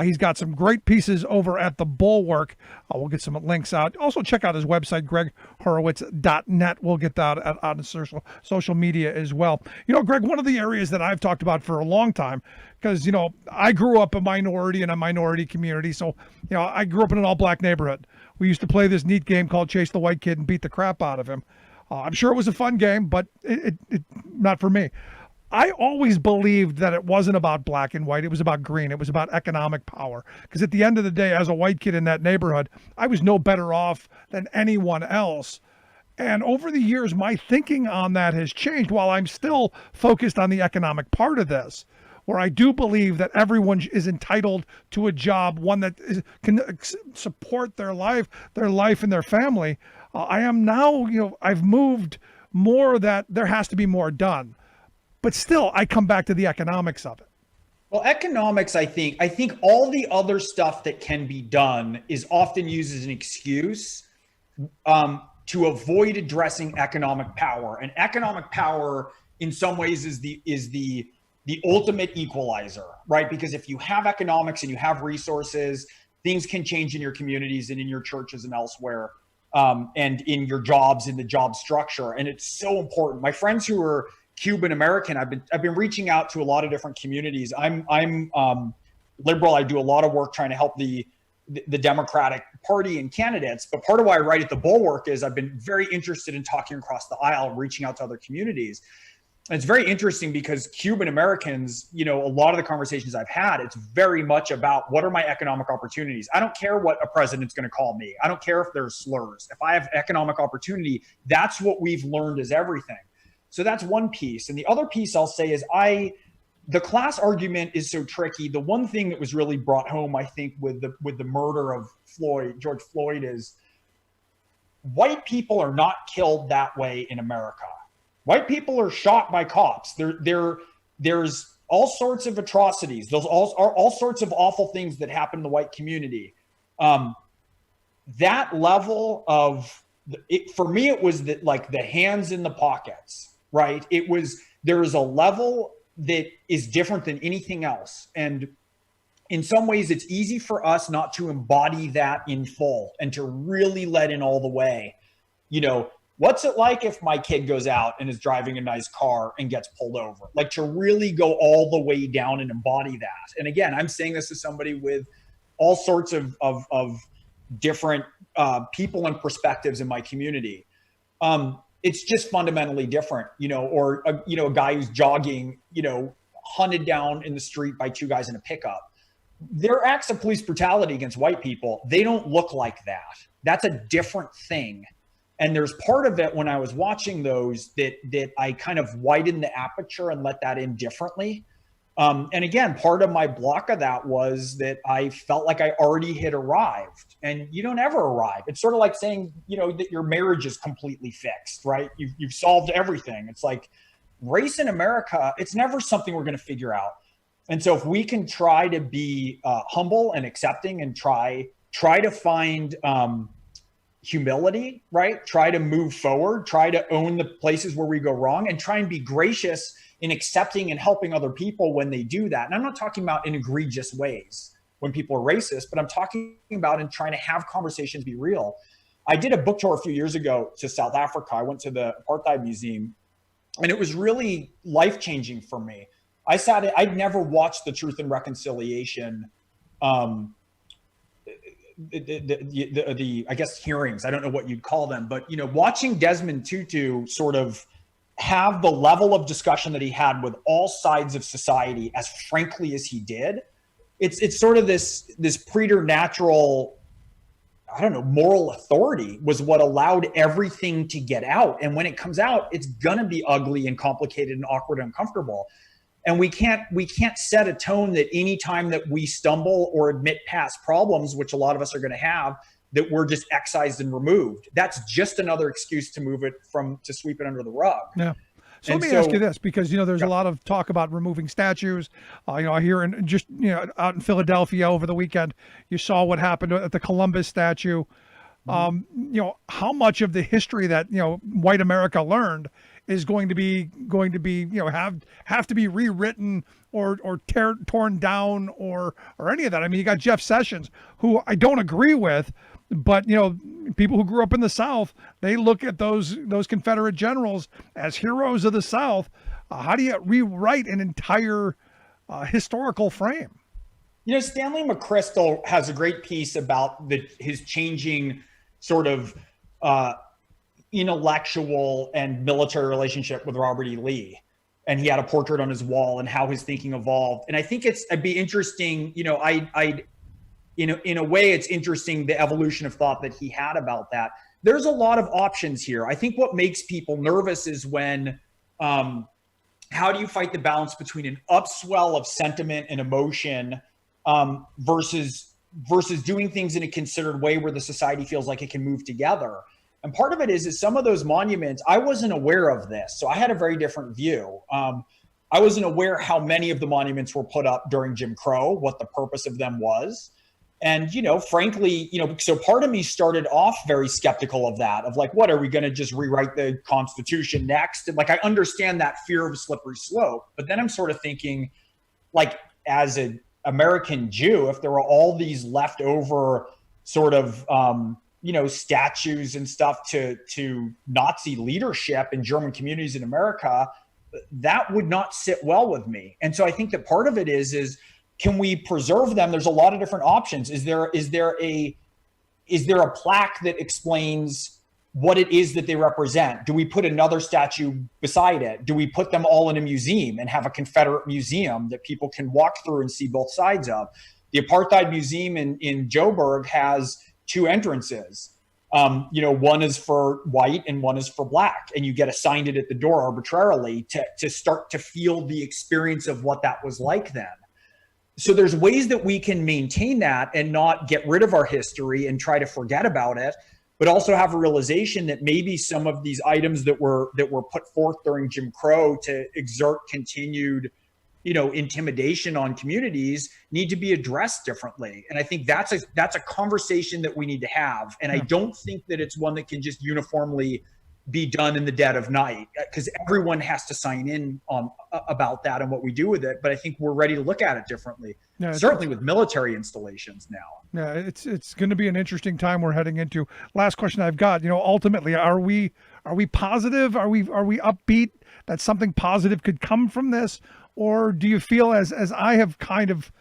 He's got some great pieces over at The Bulwark. We'll get some links out. Also, check out his website, greghorowitz.net. We'll get that on social media as well. Greg, one of the areas that I've talked about for a long time, because, I grew up a minority in a minority community. So, I grew up in an all-black neighborhood. We used to play this neat game called Chase the White Kid and beat the crap out of him. I'm sure it was a fun game, but it not for me. I always believed that it wasn't about black and white. It was about green. It was about economic power. Because at the end of the day, as a white kid in that neighborhood, I was no better off than anyone else. And over the years, my thinking on that has changed while I'm still focused on the economic part of this, where I do believe that everyone is entitled to a job, one that can support their life and their family. I am now, I've moved more that there has to be more done. But still, I come back to the economics of it. Well, economics, I think all the other stuff that can be done is often used as an excuse to avoid addressing economic power. And economic power, in some ways, is the ultimate equalizer, right? Because if you have economics and you have resources, things can change in your communities and in your churches and elsewhere, and in your jobs, in the job structure. And it's so important. My friends who are Cuban American, I've been reaching out to a lot of different communities. I'm liberal. I do a lot of work trying to help the Democratic Party and candidates. But part of why I write at The Bulwark is I've been very interested in talking across the aisle, reaching out to other communities. And it's very interesting because Cuban Americans, a lot of the conversations I've had, it's very much about what are my economic opportunities. I don't care what a president's going to call me. I don't care if there's slurs. If I have economic opportunity, that's what we've learned is everything. So that's one piece. And the other piece I'll say is the class argument is so tricky. The one thing that was really brought home, I think, with the murder of George Floyd is white people are not killed that way in America. White people are shot by cops. There's all sorts of atrocities. Those all sorts of awful things that happen in the white community. That level of for me, it was like the hands in the pockets. Right. There is a level that is different than anything else. And in some ways, it's easy for us not to embody that in full and to really let in all the way. What's it like if my kid goes out and is driving a nice car and gets pulled over? Like, to really go all the way down and embody that. And again, I'm saying this to somebody with all sorts of different people and perspectives in my community. It's just fundamentally different, or a guy who's jogging, hunted down in the street by two guys in a pickup. Their acts of police brutality against white people, they don't look like that. That's a different thing. And there's part of it when I was watching those that I kind of widened the aperture and let that in differently. And again, part of my block of that was that I felt like I already had arrived, and you don't ever arrive. It's sort of like saying, that your marriage is completely fixed, right? You've solved everything. It's like race in America. It's never something we're going to figure out. And so if we can try to be humble and accepting and try to find humility, right? Try to move forward, try to own the places where we go wrong, and try and be gracious in accepting and helping other people when they do that. And I'm not talking about in egregious ways when people are racist, but I'm talking about in trying to have conversations be real. I did a book tour a few years ago to South Africa. I went to the Apartheid Museum, and it was really life-changing for me. I'd never watched the Truth and Reconciliation, the I guess hearings. I don't know what you'd call them, but watching Desmond Tutu sort of have the level of discussion that he had with all sides of society as frankly as he did, it's sort of this preternatural, I don't know, moral authority was what allowed everything to get out. And when it comes out, it's gonna be ugly and complicated and awkward and uncomfortable. And we can't set a tone that any time that we stumble or admit past problems, which a lot of us are going to have, that we're just excised and removed. That's just another excuse to to sweep it under the rug. Yeah. So let me ask you this, because there's a lot of talk about removing statues. I hear out in Philadelphia over the weekend, you saw what happened at the Columbus statue. How much of the history that white America learned is going to be have to be rewritten or torn down or any of that. I mean, you got Jeff Sessions, who I don't agree with, but people who grew up in the South, they look at those Confederate generals as heroes of the South. How do you rewrite an entire historical frame? Stanley McChrystal has a great piece about his changing sort of intellectual and military relationship with Robert E. Lee. And he had a portrait on his wall and how his thinking evolved. And I think it'd be interesting, in a way, it's interesting the evolution of thought that he had about that. There's a lot of options here. I think what makes people nervous is when, how do you fight the balance between an upswell of sentiment and emotion versus doing things in a considered way where the society feels like it can move together? And part of it is some of those monuments, I wasn't aware of this. So I had a very different view. I wasn't aware how many of the monuments were put up during Jim Crow, what the purpose of them was. And, frankly, so part of me started off very skeptical of that, of like, what, are we going to just rewrite the Constitution next? And I understand that fear of a slippery slope. But then I'm sort of thinking, as an American Jew, if there were all these leftover sort of, statues and stuff to Nazi leadership in German communities in America, that would not sit well with me. And so I think that part of it is can we preserve them? There's a lot of different options. Is there a plaque that explains what it is that they represent? Do we put another statue beside it? Do we put them all in a museum and have a Confederate museum that people can walk through and see both sides of? The Apartheid Museum in Joburg has two entrances. One is for white and one is for black, and you get assigned it at the door arbitrarily to start to feel the experience of what that was like then. So there's ways that we can maintain that and not get rid of our history and try to forget about it, but also have a realization that maybe some of these items that were put forth during Jim Crow to exert continued intimidation on communities need to be addressed differently. And I think that's a conversation that we need to have. And I don't think that it's one that can just uniformly be done in the dead of night, because everyone has to sign in on about that and what we do with it. But I think we're ready to look at it differently, certainly with military installations now. Yeah, it's going to be an interesting time we're heading into. Last question I've got, ultimately, are we positive? Are we upbeat that something positive could come from this? Or do you feel, as I have kind of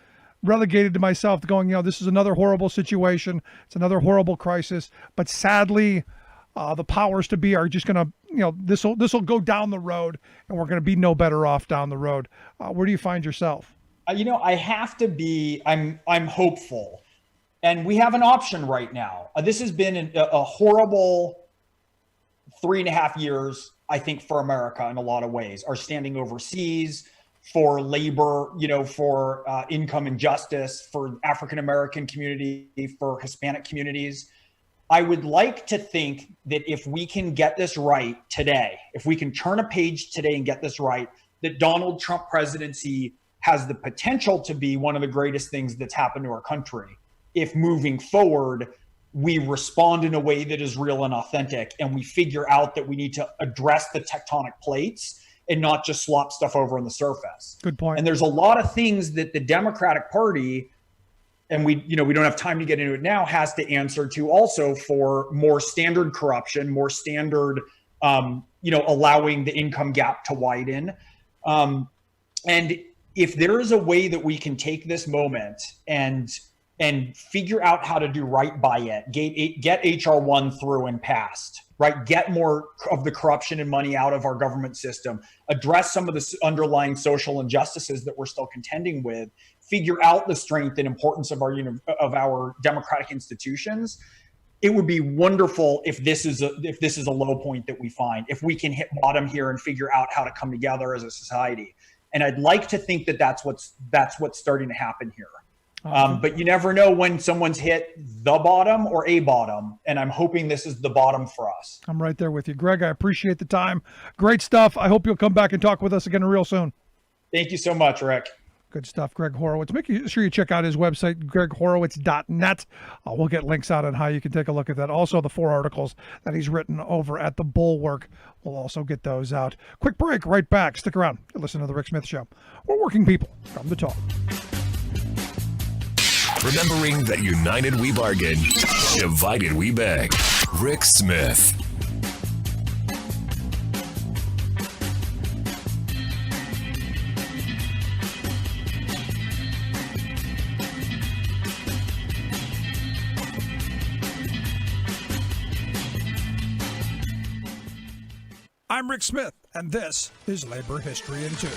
relegated to myself, going, this is another horrible situation, it's another horrible crisis, but sadly, the powers to be are just going to, this will go down the road, and we're going to be no better off down the road. Where do you find yourself? I have to be. I'm hopeful, and we have an option right now. This has been a horrible 3.5 years, I think, for America in a lot of ways. Our standing overseas, for labor, for income and justice, for African American community, for Hispanic communities. I would like to think that if we can get this right today, if we can turn a page today and get this right, that Donald Trump presidency has the potential to be one of the greatest things that's happened to our country. If moving forward, we respond in a way that is real and authentic, and we figure out that we need to address the tectonic plates and not just slop stuff over on the surface. Good point. And there's a lot of things that the Democratic Party, and we don't have time to get into it now, has to answer to also for more standard corruption, more standard, allowing the income gap to widen. And if there is a way that we can take this moment and figure out how to do right by it, get HR1 through and passed, right? Get more of the corruption and money out of our government system, address some of the underlying social injustices that we're still contending with, figure out the strength and importance of our democratic institutions. It would be wonderful if this is a low point that we find, if we can hit bottom here and figure out how to come together as a society. And I'd like to think that that's what's starting to happen here. But you never know when someone's hit the bottom or a bottom, and I'm hoping this is the bottom for us. I'm right there with you. Greg, I appreciate the time. Great stuff. I hope you'll come back and talk with us again real soon. Thank you so much, Rick. Good stuff, Greg Horowitz. Make sure you check out his website, greghorowitz.net. We'll get links out on how you can take a look at that. Also, the 4 articles that he's written over at The Bulwark, we'll also get those out. Quick break, right back. Stick around. You listen to The Rick Smith Show. We're working people. Come to talk. Remembering that united we bargain, divided we beg. Rick Smith. I'm Rick Smith, and this is Labor History in 2.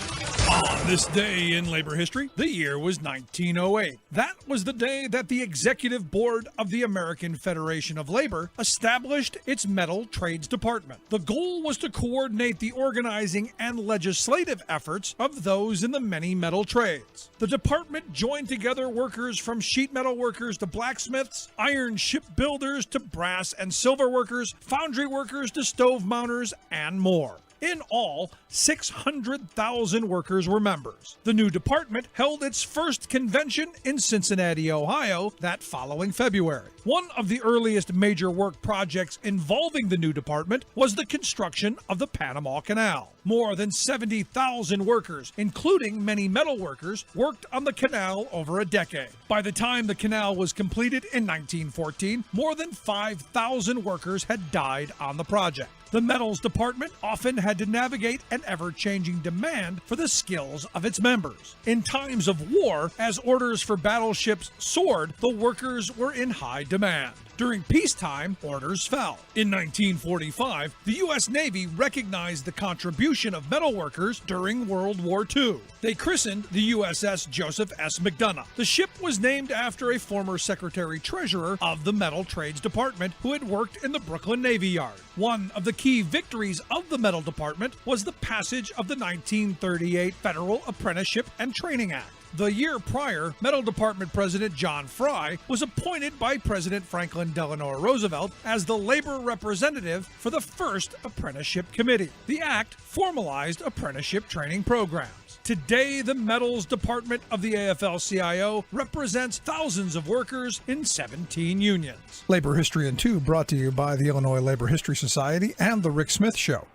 On this day in labor history, the year was 1908. That was the day that the Executive Board of the American Federation of Labor established its Metal Trades Department. The goal was to coordinate the organizing and legislative efforts of those in the many metal trades. The department joined together workers from sheet metal workers to blacksmiths, iron shipbuilders to brass and silver workers, foundry workers to stove mounters, and more. In all, 600,000 workers were members. The new department held its first convention in Cincinnati, Ohio, that following February. One of the earliest major work projects involving the new department was the construction of the Panama Canal. More than 70,000 workers, including many metal workers, worked on the canal over a decade. By the time the canal was completed in 1914, more than 5,000 workers had died on the project. The metals department often had to navigate an ever-changing demand for the skills of its members. In times of war, as orders for battleships soared, the workers were in high demand. During peacetime, orders fell. In 1945, the U.S. Navy recognized the contribution of metal workers during World War II. They christened the USS Joseph S. McDonough. The ship was named after a former Secretary-Treasurer of the Metal Trades Department who had worked in the Brooklyn Navy Yard. One of the key victories of the Metal Department was the passage of the 1938 Federal Apprenticeship and Training Act. The year prior, Metal Department President John Fry was appointed by President Franklin Delano Roosevelt as the labor representative for the first Apprenticeship Committee. The act formalized apprenticeship training programs. Today, the Metals Department of the AFL-CIO represents thousands of workers in 17 unions. Labor History in 2 brought to you by the Illinois Labor History Society and The Rick Smith Show.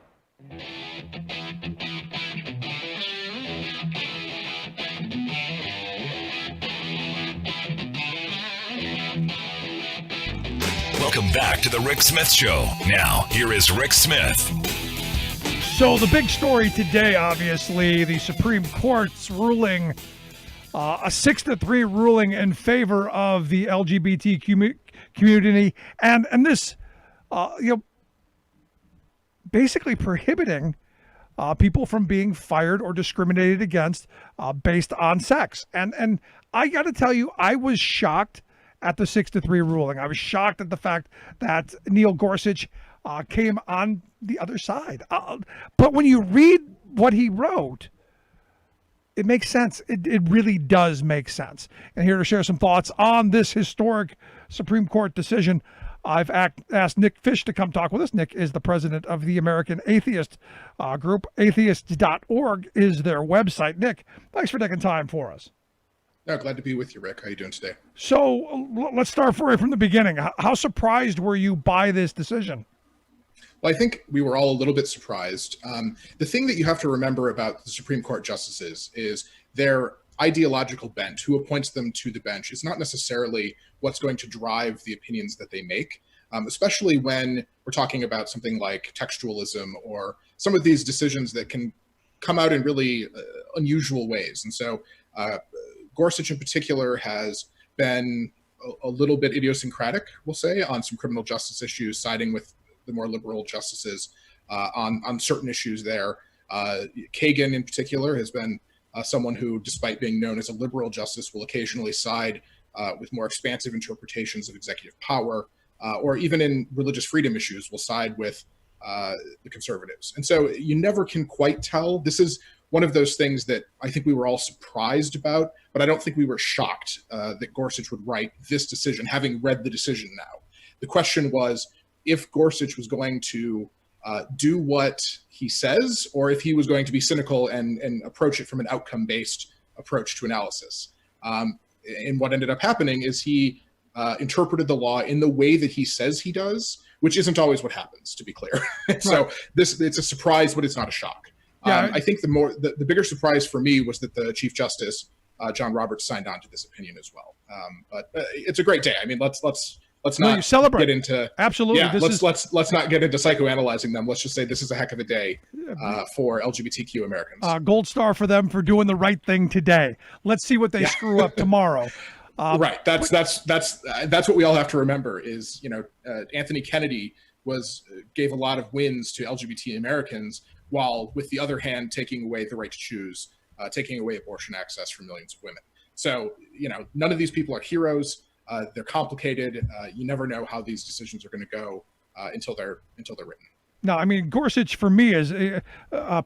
Welcome back to the Rick Smith Show. Now, here is Rick Smith. So the big story today, obviously, the Supreme Court's ruling, a 6-3 ruling in favor of the LGBT community, and this, basically prohibiting people from being fired or discriminated against based on sex. And I got to tell you, I was shocked at the 6-3 ruling. I was shocked at the fact that Neil Gorsuch came on the other side. But when you read what he wrote, it makes sense. It really does make sense. And here to share some thoughts on this historic Supreme Court decision, I've asked Nick Fish to come talk with us. Nick is the president of the American Atheist Group. Atheist.org is their website. Nick, thanks for taking time for us. No, glad to be with you, Rick. How are you doing today? So let's start right from the beginning. How surprised were you by this decision? Well, I think we were all a little bit surprised. The thing that you have to remember about the Supreme Court justices is their ideological bent. Who appoints them to the bench is not necessarily what's going to drive the opinions that they make, especially when we're talking about something like textualism or some of these decisions that can come out in really unusual ways. And so Gorsuch in particular has been a little bit idiosyncratic, we'll say, on some criminal justice issues, siding with the more liberal justices on certain issues there. Kagan in particular has been someone who, despite being known as a liberal justice, will occasionally side with more expansive interpretations of executive power, or even in religious freedom issues, will side with the conservatives. And so you never can quite tell. This is one of those things that I think we were all surprised about, but I don't think we were shocked that Gorsuch would write this decision, having read the decision now. The question was if Gorsuch was going to do what he says, or if he was going to be cynical and approach it from an outcome-based approach to analysis. And what ended up happening is he interpreted the law in the way that he says he does, which isn't always what happens, to be clear. So it's a surprise, but it's not a shock. I think the bigger surprise for me was that the Chief Justice, John Roberts, signed on to this opinion as well. But it's a great day. I mean, let's not celebrate. get into absolutely. Yeah, let's not get into psychoanalyzing them. Let's just say this is a heck of a day for LGBTQ Americans. Gold star for them for doing the right thing today. Let's see what they screw up tomorrow. Right. That's what we all have to remember is, Anthony Kennedy gave a lot of wins to LGBT Americans, while with the other hand, taking away the right to choose, taking away abortion access for millions of women. So, none of these people are heroes. They're complicated. You never know how these decisions are going to go until they're written. No, I mean, Gorsuch for me is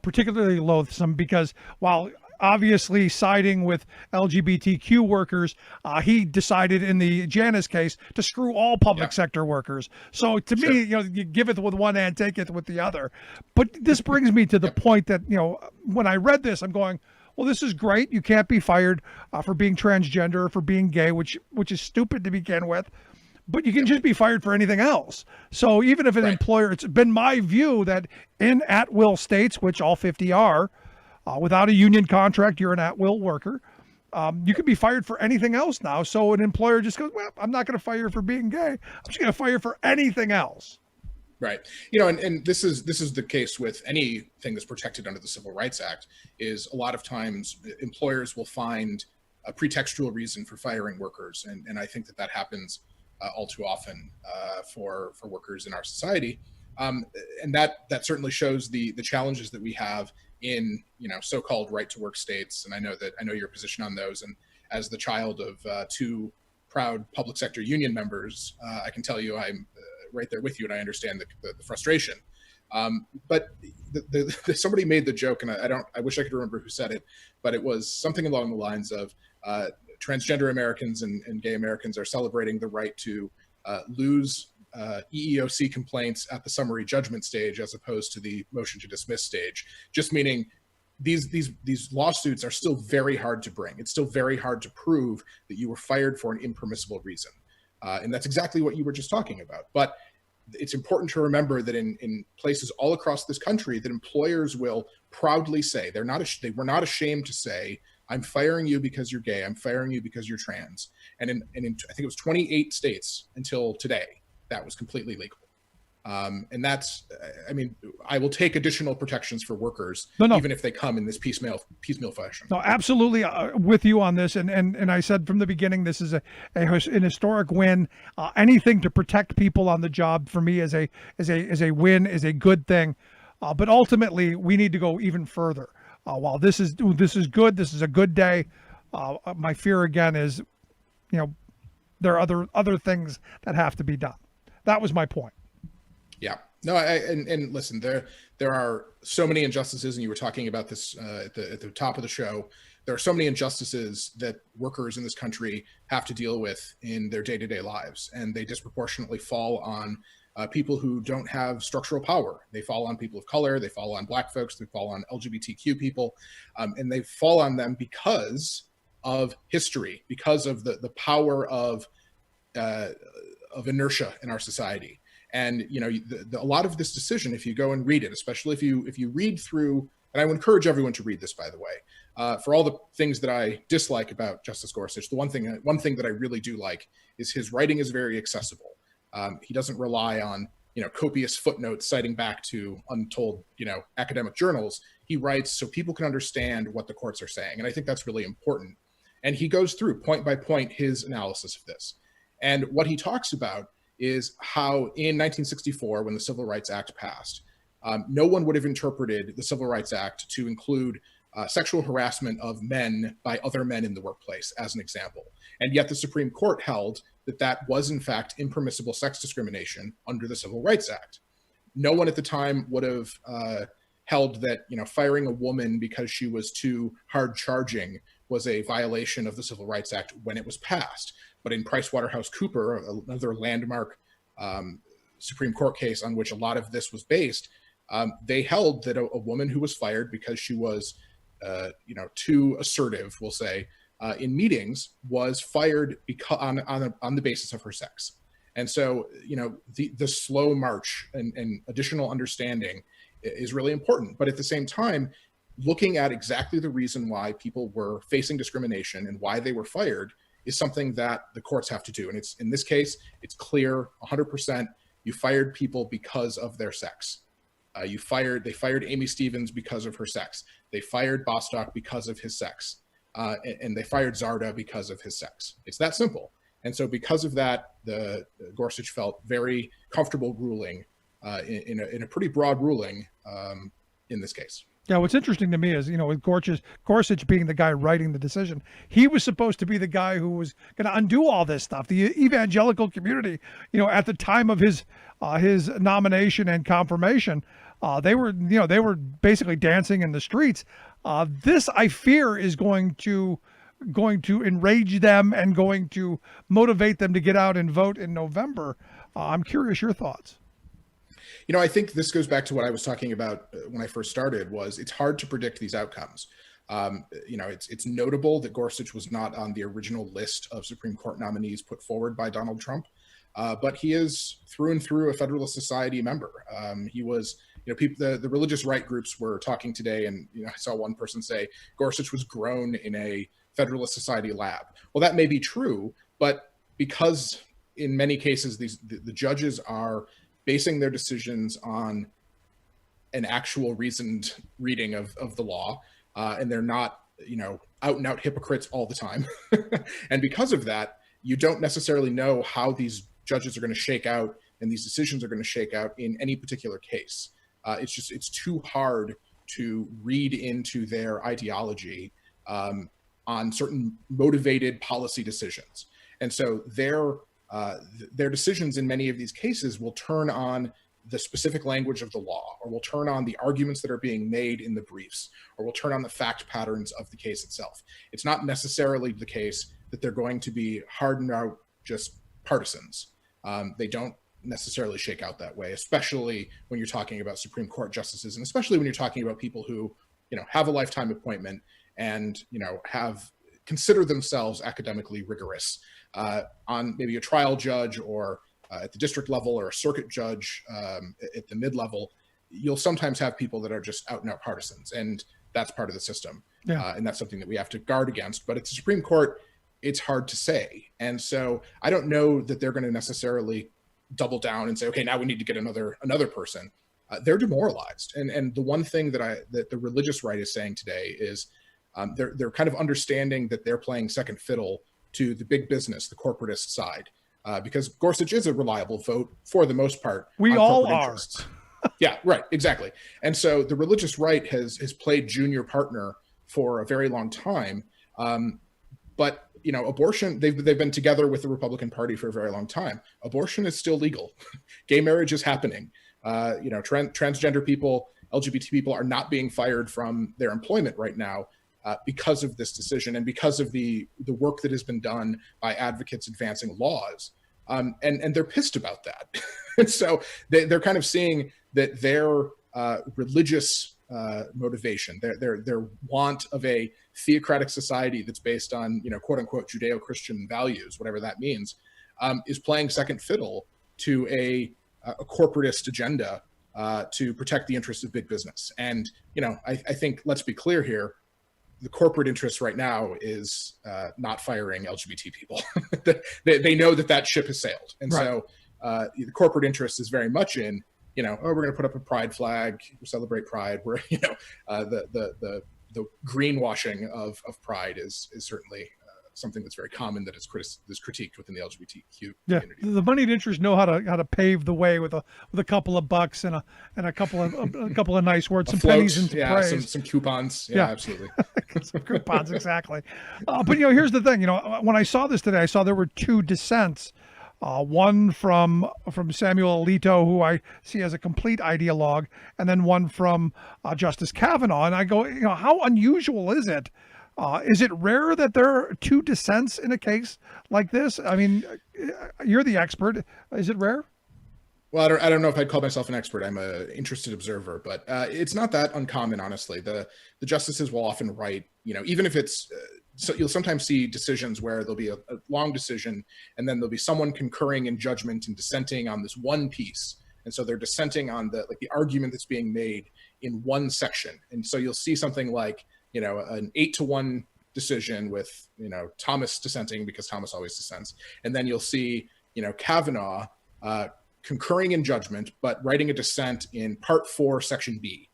particularly loathsome because while obviously siding with LGBTQ workers, he decided in the Janus case to screw all public sector workers. So to me, you give it with one hand, take it with the other. But this brings me to the point that, when I read this, I'm going, well, this is great. You can't be fired for being transgender or for being gay, which is stupid to begin with. But you can just be fired for anything else. So even if an employer, it's been my view that in at-will states, which all 50 are, without a union contract, you're an at-will worker. You could be fired for anything else now. So an employer just goes, well, I'm not going to fire you for being gay. I'm just going to fire you for anything else. Right. And this is the case with anything that's protected under the Civil Rights Act, is a lot of times employers will find a pretextual reason for firing workers. And I think that happens all too often for workers in our society. And that certainly shows the challenges that we have in, so-called right to work states. And I know your position on those. And as the child of two proud public sector union members, I can tell you I'm right there with you, and I understand the frustration. But somebody made the joke, and I wish I could remember who said it, but it was something along the lines of transgender Americans and gay Americans are celebrating the right to lose EEOC complaints at the summary judgment stage as opposed to the motion to dismiss stage. Just meaning these lawsuits are still very hard to bring. It's still very hard to prove that you were fired for an impermissible reason. And that's exactly what you were just talking about. But it's important to remember that in places all across this country, that employers will proudly say, they were not ashamed to say, I'm firing you because you're gay. I'm firing you because you're trans. And in I think it was 28 states until today, that was completely legal. And that's, I will take additional protections for workers, even if they come in this piecemeal fashion. No, absolutely with you on this. And I said from the beginning, this is an historic win. Anything to protect people on the job for me is a win, is a good thing. But ultimately, we need to go even further. While this is good, this is a good day. My fear again is, there are other things that have to be done. That was my point. Yeah, no, and listen, there are so many injustices, and you were talking about this at the top of the show. There are so many injustices that workers in this country have to deal with in their day-to-day lives, and they disproportionately fall on people who don't have structural power. They fall on people of color, they fall on Black folks, they fall on LGBTQ people, and they fall on them because of history, because of the power of inertia in our society. And a lot of this decision, if you go and read it, especially if you read through, and I would encourage everyone to read this, by the way, for all the things that I dislike about Justice Gorsuch, the one thing that I really do like is his writing is very accessible. He doesn't rely on copious footnotes citing back to untold, academic journals. He writes so people can understand what the courts are saying. And I think that's really important. And he goes through point by point his analysis of this. And what he talks about is how in 1964, when the Civil Rights Act passed, no one would have interpreted the Civil Rights Act to include sexual harassment of men by other men in the workplace, as an example. And yet the Supreme Court held that that was, in fact, impermissible sex discrimination under the Civil Rights Act. No one at the time would have held that, firing a woman because she was too hard charging was a violation of the Civil Rights Act when it was passed. But in PricewaterhouseCoopers, another landmark Supreme Court case on which a lot of this was based, they held that a woman who was fired because she was, too assertive, we'll say, in meetings was fired because on the basis of her sex. And so, the slow march and additional understanding is really important. But at the same time, looking at exactly the reason why people were facing discrimination and why they were fired is something that the courts have to do. And it's, in this case, it's clear 100%. You fired people because of their sex. They fired Amy Stevens because of her sex. They fired Bostock because of his sex. And they fired Zarda because of his sex. It's that simple. And so because of that, the Gorsuch felt very comfortable ruling in a pretty broad ruling in this case. Yeah, what's interesting to me is, with Gorsuch being the guy writing the decision, he was supposed to be the guy who was going to undo all this stuff. The evangelical community, at the time of his nomination and confirmation, they were basically dancing in the streets. This, I fear, is going to enrage them and going to motivate them to get out and vote in November. I'm curious your thoughts. I think this goes back to what I was talking about when I first started. Was it's hard to predict these outcomes. It's notable that Gorsuch was not on the original list of Supreme Court nominees put forward by Donald Trump, but he is through and through a Federalist Society member. He was, the religious right groups were talking today, and I saw one person say Gorsuch was grown in a Federalist Society lab. Well, that may be true, but because in many cases the judges are basing their decisions on an actual reasoned reading of the law, and they're not, out and out hypocrites all the time. And because of that, you don't necessarily know how these judges are going to shake out and these decisions are going to shake out in any particular case. It's too hard to read into their ideology on certain motivated policy decisions. And so their decisions in many of these cases will turn on the specific language of the law, or will turn on the arguments that are being made in the briefs, or will turn on the fact patterns of the case itself. It's not necessarily the case that they're going to be hardened out just partisans. They don't necessarily shake out that way, especially when you're talking about Supreme Court justices, and especially when you're talking about people who, have a lifetime appointment and, consider themselves academically rigorous on maybe a trial judge or at the district level, or a circuit judge at the mid-level. You'll sometimes have people that are just out and out partisans, and that's part of the system. Yeah. And that's something that we have to guard against. But at the Supreme Court, it's hard to say. And so I don't know that they're going to necessarily double down and say, okay, now we need to get another person. They're demoralized. And the one thing that the religious right is saying today is they're kind of understanding that they're playing second fiddle to the big business, the corporatist side, because Gorsuch is a reliable vote for the most part. We all are. Yeah, right, exactly. And so the religious right has played junior partner for a very long time. But abortion, they've been together with the Republican Party for a very long time. Abortion is still legal. Gay marriage is happening. Transgender people, LGBT people are not being fired from their employment right now because of this decision and because of the work that has been done by advocates advancing laws. And they're pissed about that. And so they're kind of seeing that their religious motivation, their want of a theocratic society that's based on, quote unquote, Judeo-Christian values, whatever that means, is playing second fiddle to a corporatist agenda to protect the interests of big business. And, I think, let's be clear here, the corporate interest right now is not firing LGBT people. They know that ship has sailed. And right. So the corporate interest is very much in, oh, we're going to put up a pride flag, celebrate pride. Where the greenwashing of pride is certainly something that's very common that is critiqued within the LGBTQ community. The moneyed interests know how to pave the way with a couple of bucks and a couple of nice words, some pennies and some praise. Some coupons. Yeah, absolutely. Some coupons, exactly. But here's the thing. When I saw this today, I saw there were two dissents. One from Samuel Alito, who I see as a complete ideologue, and then one from Justice Kavanaugh. And I go, how unusual is it? Is it rare that there are two dissents in a case like this? I mean, you're the expert. Is it rare? Well, I don't know if I'd call myself an expert. I'm an interested observer, but it's not that uncommon, honestly. The justices will often write, even if it's, so you'll sometimes see decisions where there'll be a long decision, and then there'll be someone concurring in judgment and dissenting on this one piece. And so they're dissenting on the argument that's being made in one section. And so you'll see something like, an 8-1 decision with, Thomas dissenting because Thomas always dissents. And then you'll see, Kavanaugh concurring in judgment, but writing a dissent in Part 4, Section B.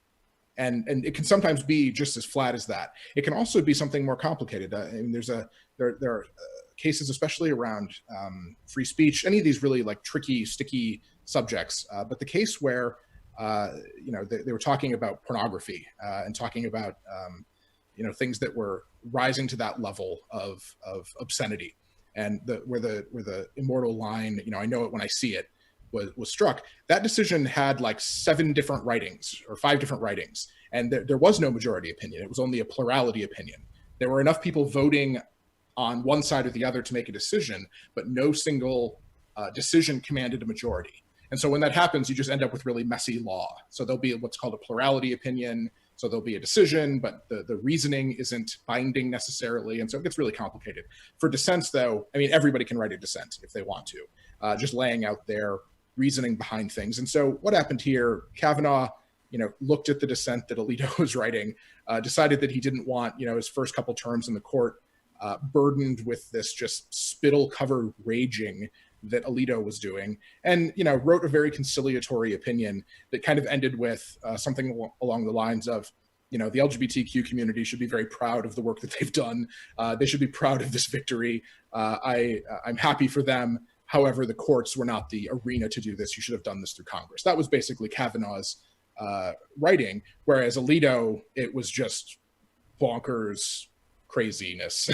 And it can sometimes be just as flat as that. It can also be something more complicated. There are cases, especially around free speech, any of these really tricky, sticky subjects. But the case where, they were talking about pornography and talking about, things that were rising to that level of obscenity, and where the immortal line, I know it when I see it, was struck. That decision had 7 different writings or 5 different writings, and there was no majority opinion. It was only a plurality opinion. There were enough people voting on one side or the other to make a decision, but no single decision commanded a majority. And so when that happens, you just end up with really messy law. So there'll be what's called a plurality opinion. So there'll be a decision, but the reasoning isn't binding necessarily. And so it gets really complicated. For dissents, though, everybody can write a dissent if they want to, just laying out their reasoning behind things. And so what happened here, Kavanaugh, looked at the dissent that Alito was writing, decided that he didn't want, his first couple terms in the court burdened with this just spittle-covered raging that Alito was doing, and wrote a very conciliatory opinion that kind of ended with something along the lines of, the LGBTQ community should be very proud of the work that they've done. They should be proud of this victory. I'm happy for them. However, the courts were not the arena to do this. You should have done this through Congress. That was basically Kavanaugh's writing, whereas Alito, it was just bonkers craziness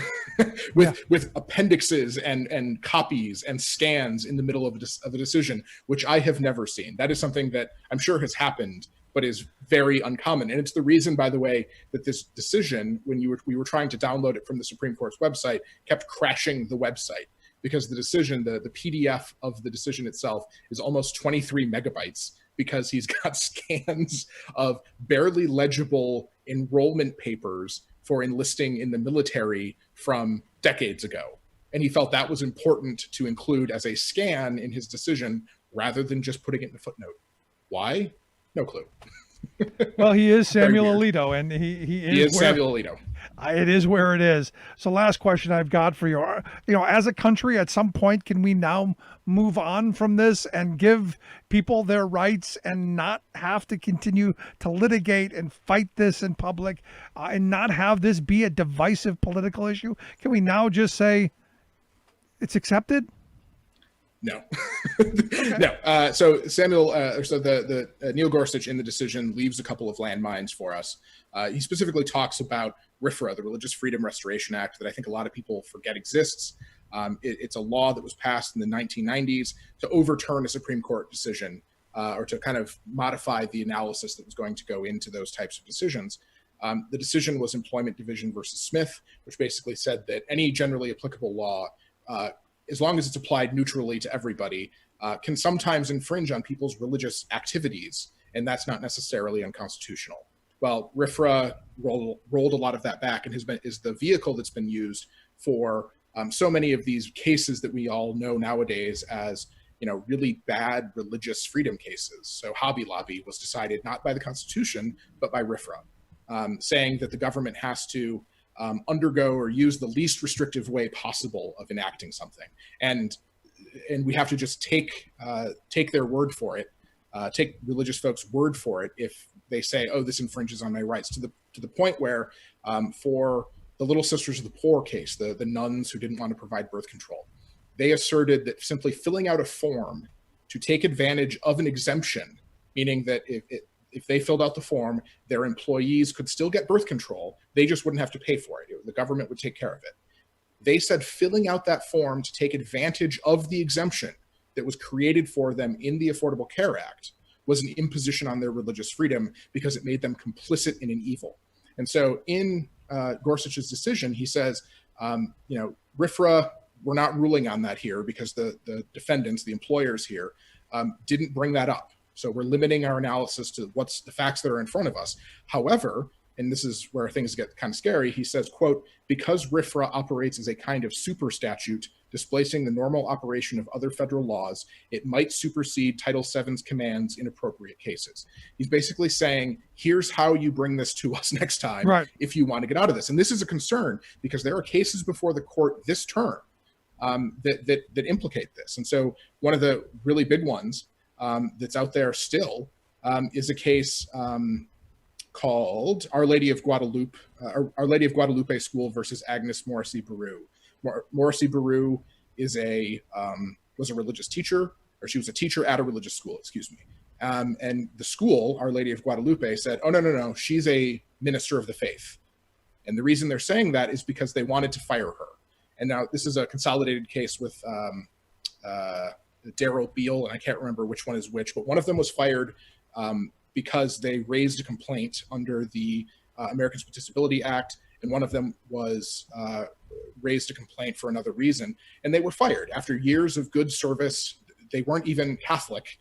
with appendixes and copies and scans in the middle of a decision, which I have never seen. That is something that I'm sure has happened, but is very uncommon. And it's the reason, by the way, that this decision, when we were trying to download it from the Supreme Court's website, kept crashing the website, because the decision, the PDF of the decision itself is almost 23 megabytes, because he's got scans of barely legible enrollment papers for enlisting in the military from decades ago. And he felt that was important to include as a scan in his decision rather than just putting it in a footnote. Why? No clue. Well, he is Samuel Alito, and he is Samuel Alito. It is where it is. So last question I've got for you. As a country, at some point, can we now move on from this and give people their rights and not have to continue to litigate and fight this in public and not have this be a divisive political issue? Can we now just say it's accepted? No. No. So Samuel, the Neil Gorsuch in the decision leaves a couple of landmines for us. He specifically talks about RFRA, the Religious Freedom Restoration Act, that I think a lot of people forget exists. It's a law that was passed in the 1990s to overturn a Supreme Court decision, or to kind of modify the analysis that was going to go into those types of decisions. The decision was Employment Division versus Smith, which basically said that any generally applicable law, as long as it's applied neutrally to everybody, can sometimes infringe on people's religious activities, and that's not necessarily unconstitutional. Well, RFRA rolled a lot of that back, and is the vehicle that's been used for so many of these cases that we all know nowadays as really bad religious freedom cases. So Hobby Lobby was decided not by the Constitution, but by RFRA, saying that the government has to undergo or use the least restrictive way possible of enacting something. And and we have to just take their word for it, take religious folks' word for it if they say, "Oh, this infringes on my rights." To the point where, for the Little Sisters of the Poor case, the nuns who didn't want to provide birth control, they asserted that simply filling out a form to take advantage of an exemption, meaning that if they filled out the form, their employees could still get birth control, they just wouldn't have to pay for it. The government would take care of it. They said filling out that form to take advantage of the exemption that was created for them in the Affordable Care Act was an imposition on their religious freedom because it made them complicit in an evil. And so in Gorsuch's decision, he says, RFRA, we're not ruling on that here because the defendants, the employers here, didn't bring that up. So we're limiting our analysis to what's the facts that are in front of us. However, and this is where things get kind of scary, he says, quote, because RFRA operates as a kind of super statute, displacing the normal operation of other federal laws, it might supersede Title VII's commands in appropriate cases. He's basically saying, here's how you bring this to us next time if you want to get out of this. And this is a concern because there are cases before the court this term that implicate this. And so one of the really big ones that's out there still is a case called Our Lady of Guadalupe, Our Lady of Guadalupe School versus Agnes Morrissey Baru. Morrissey Baru was a religious teacher, or she was a teacher at a religious school, excuse me. And the school, Our Lady of Guadalupe, said, oh, no, she's a minister of the faith. And the reason they're saying that is because they wanted to fire her. And now this is a consolidated case with Daryl Beal, and I can't remember which one is which, but one of them was fired because they raised a complaint under the Americans with Disability Act, and one of them was raised a complaint for another reason, and they were fired after years of good service. They weren't even Catholic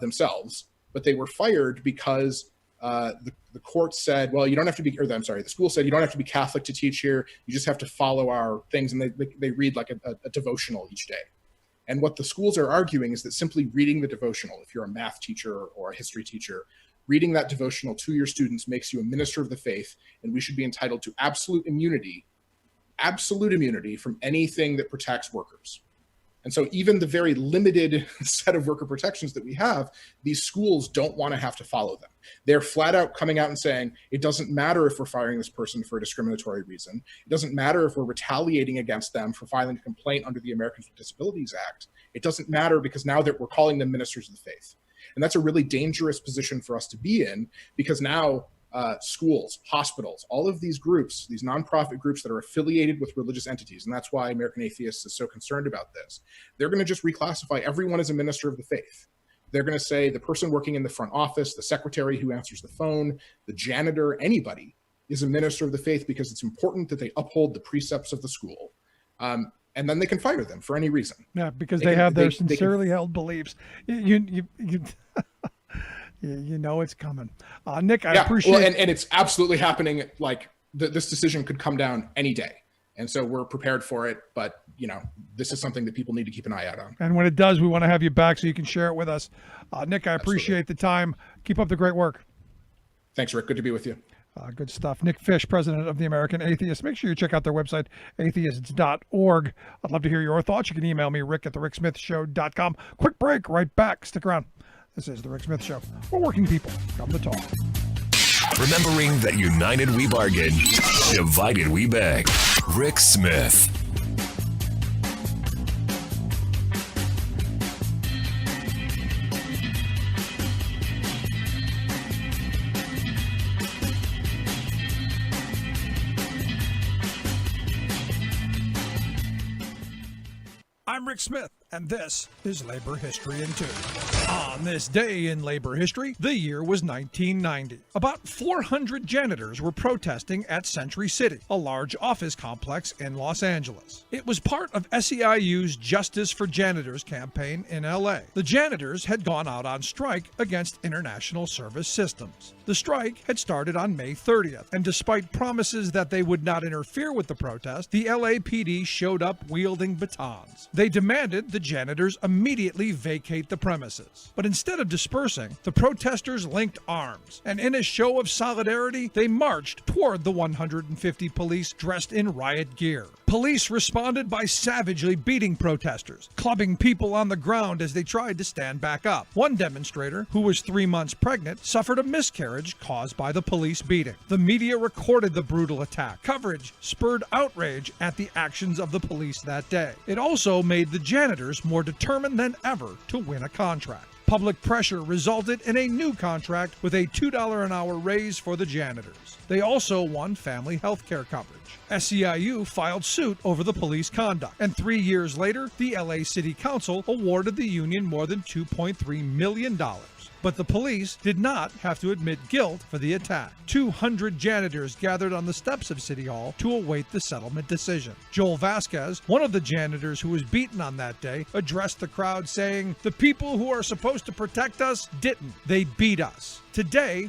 themselves, but they were fired because the court said, well, you don't have to be, the school said, you don't have to be Catholic to teach here. You just have to follow our things. And they read like a devotional each day. And what the schools are arguing is that simply reading the devotional, if you're a math teacher or a history teacher, reading that devotional to your students makes you a minister of the faith, and we should be entitled to absolute immunity from anything that protects workers. And so even the very limited set of worker protections that we have, these schools don't want to have to follow them. They're flat out coming out and saying, it doesn't matter if we're firing this person for a discriminatory reason. It doesn't matter if we're retaliating against them for filing a complaint under the Americans with Disabilities Act. It doesn't matter because now that we're calling them ministers of the faith. And that's a really dangerous position for us to be in, because now schools, hospitals, all of these groups, these nonprofit groups that are affiliated with religious entities, and that's why American Atheists is so concerned about this, they're going to just reclassify everyone as a minister of the faith. They're going to say the person working in the front office, the secretary who answers the phone, the janitor, anybody is a minister of the faith because it's important that they uphold the precepts of the school. And then they can fire them for any reason. Yeah, because they have their sincerely held beliefs. You know it's coming. Nick, I appreciate it. And it's absolutely happening. Like this decision could come down any day. And so we're prepared for it. But, this is something that people need to keep an eye out on. And when it does, we want to have you back so you can share it with us. Nick, I appreciate the time. Keep up the great work. Thanks, Rick. Good to be with you. Good stuff. Nick Fish, president of the American Atheists. Make sure you check out their website, atheists.org. I'd love to hear your thoughts. You can email me, rick@thericksmithshow.com. Quick break, right back. Stick around. This is The Rick Smith Show. We're working people. Come to talk. Remembering that united we bargain, divided we beg. Rick Smith. I'm Rick Smith, and this is Labor History in 2. On this day in labor history, the year was 1990. About 400 janitors were protesting at Century City, a large office complex in Los Angeles. It was part of SEIU's Justice for Janitors campaign in LA. The janitors had gone out on strike against international service systems. The strike had started on May 30th, and despite promises that they would not interfere with the protest, the LAPD showed up wielding batons. They demanded the janitors immediately vacate the premises. police. But instead of dispersing, the protesters linked arms, and in a show of solidarity, they marched toward the 150 police dressed in riot gear. Police responded by savagely beating protesters, clubbing people on the ground as they tried to stand back up. One demonstrator, who was 3 months pregnant, suffered a miscarriage caused by the police beating. The media recorded the brutal attack. Coverage spurred outrage at the actions of the police that day. It also made the janitors more determined than ever to win a contract. Public pressure resulted in a new contract with a $2 an hour raise for the janitors. They also won family health care coverage. SEIU filed suit over the police conduct, and 3 years later, the LA City Council awarded the union more than $2.3 million. But the police did not have to admit guilt for the attack. 200 janitors gathered on the steps of City Hall to await the settlement decision. Joel Vasquez, one of the janitors who was beaten on that day, addressed the crowd saying, "The people who are supposed to protect us didn't. They beat us." Today,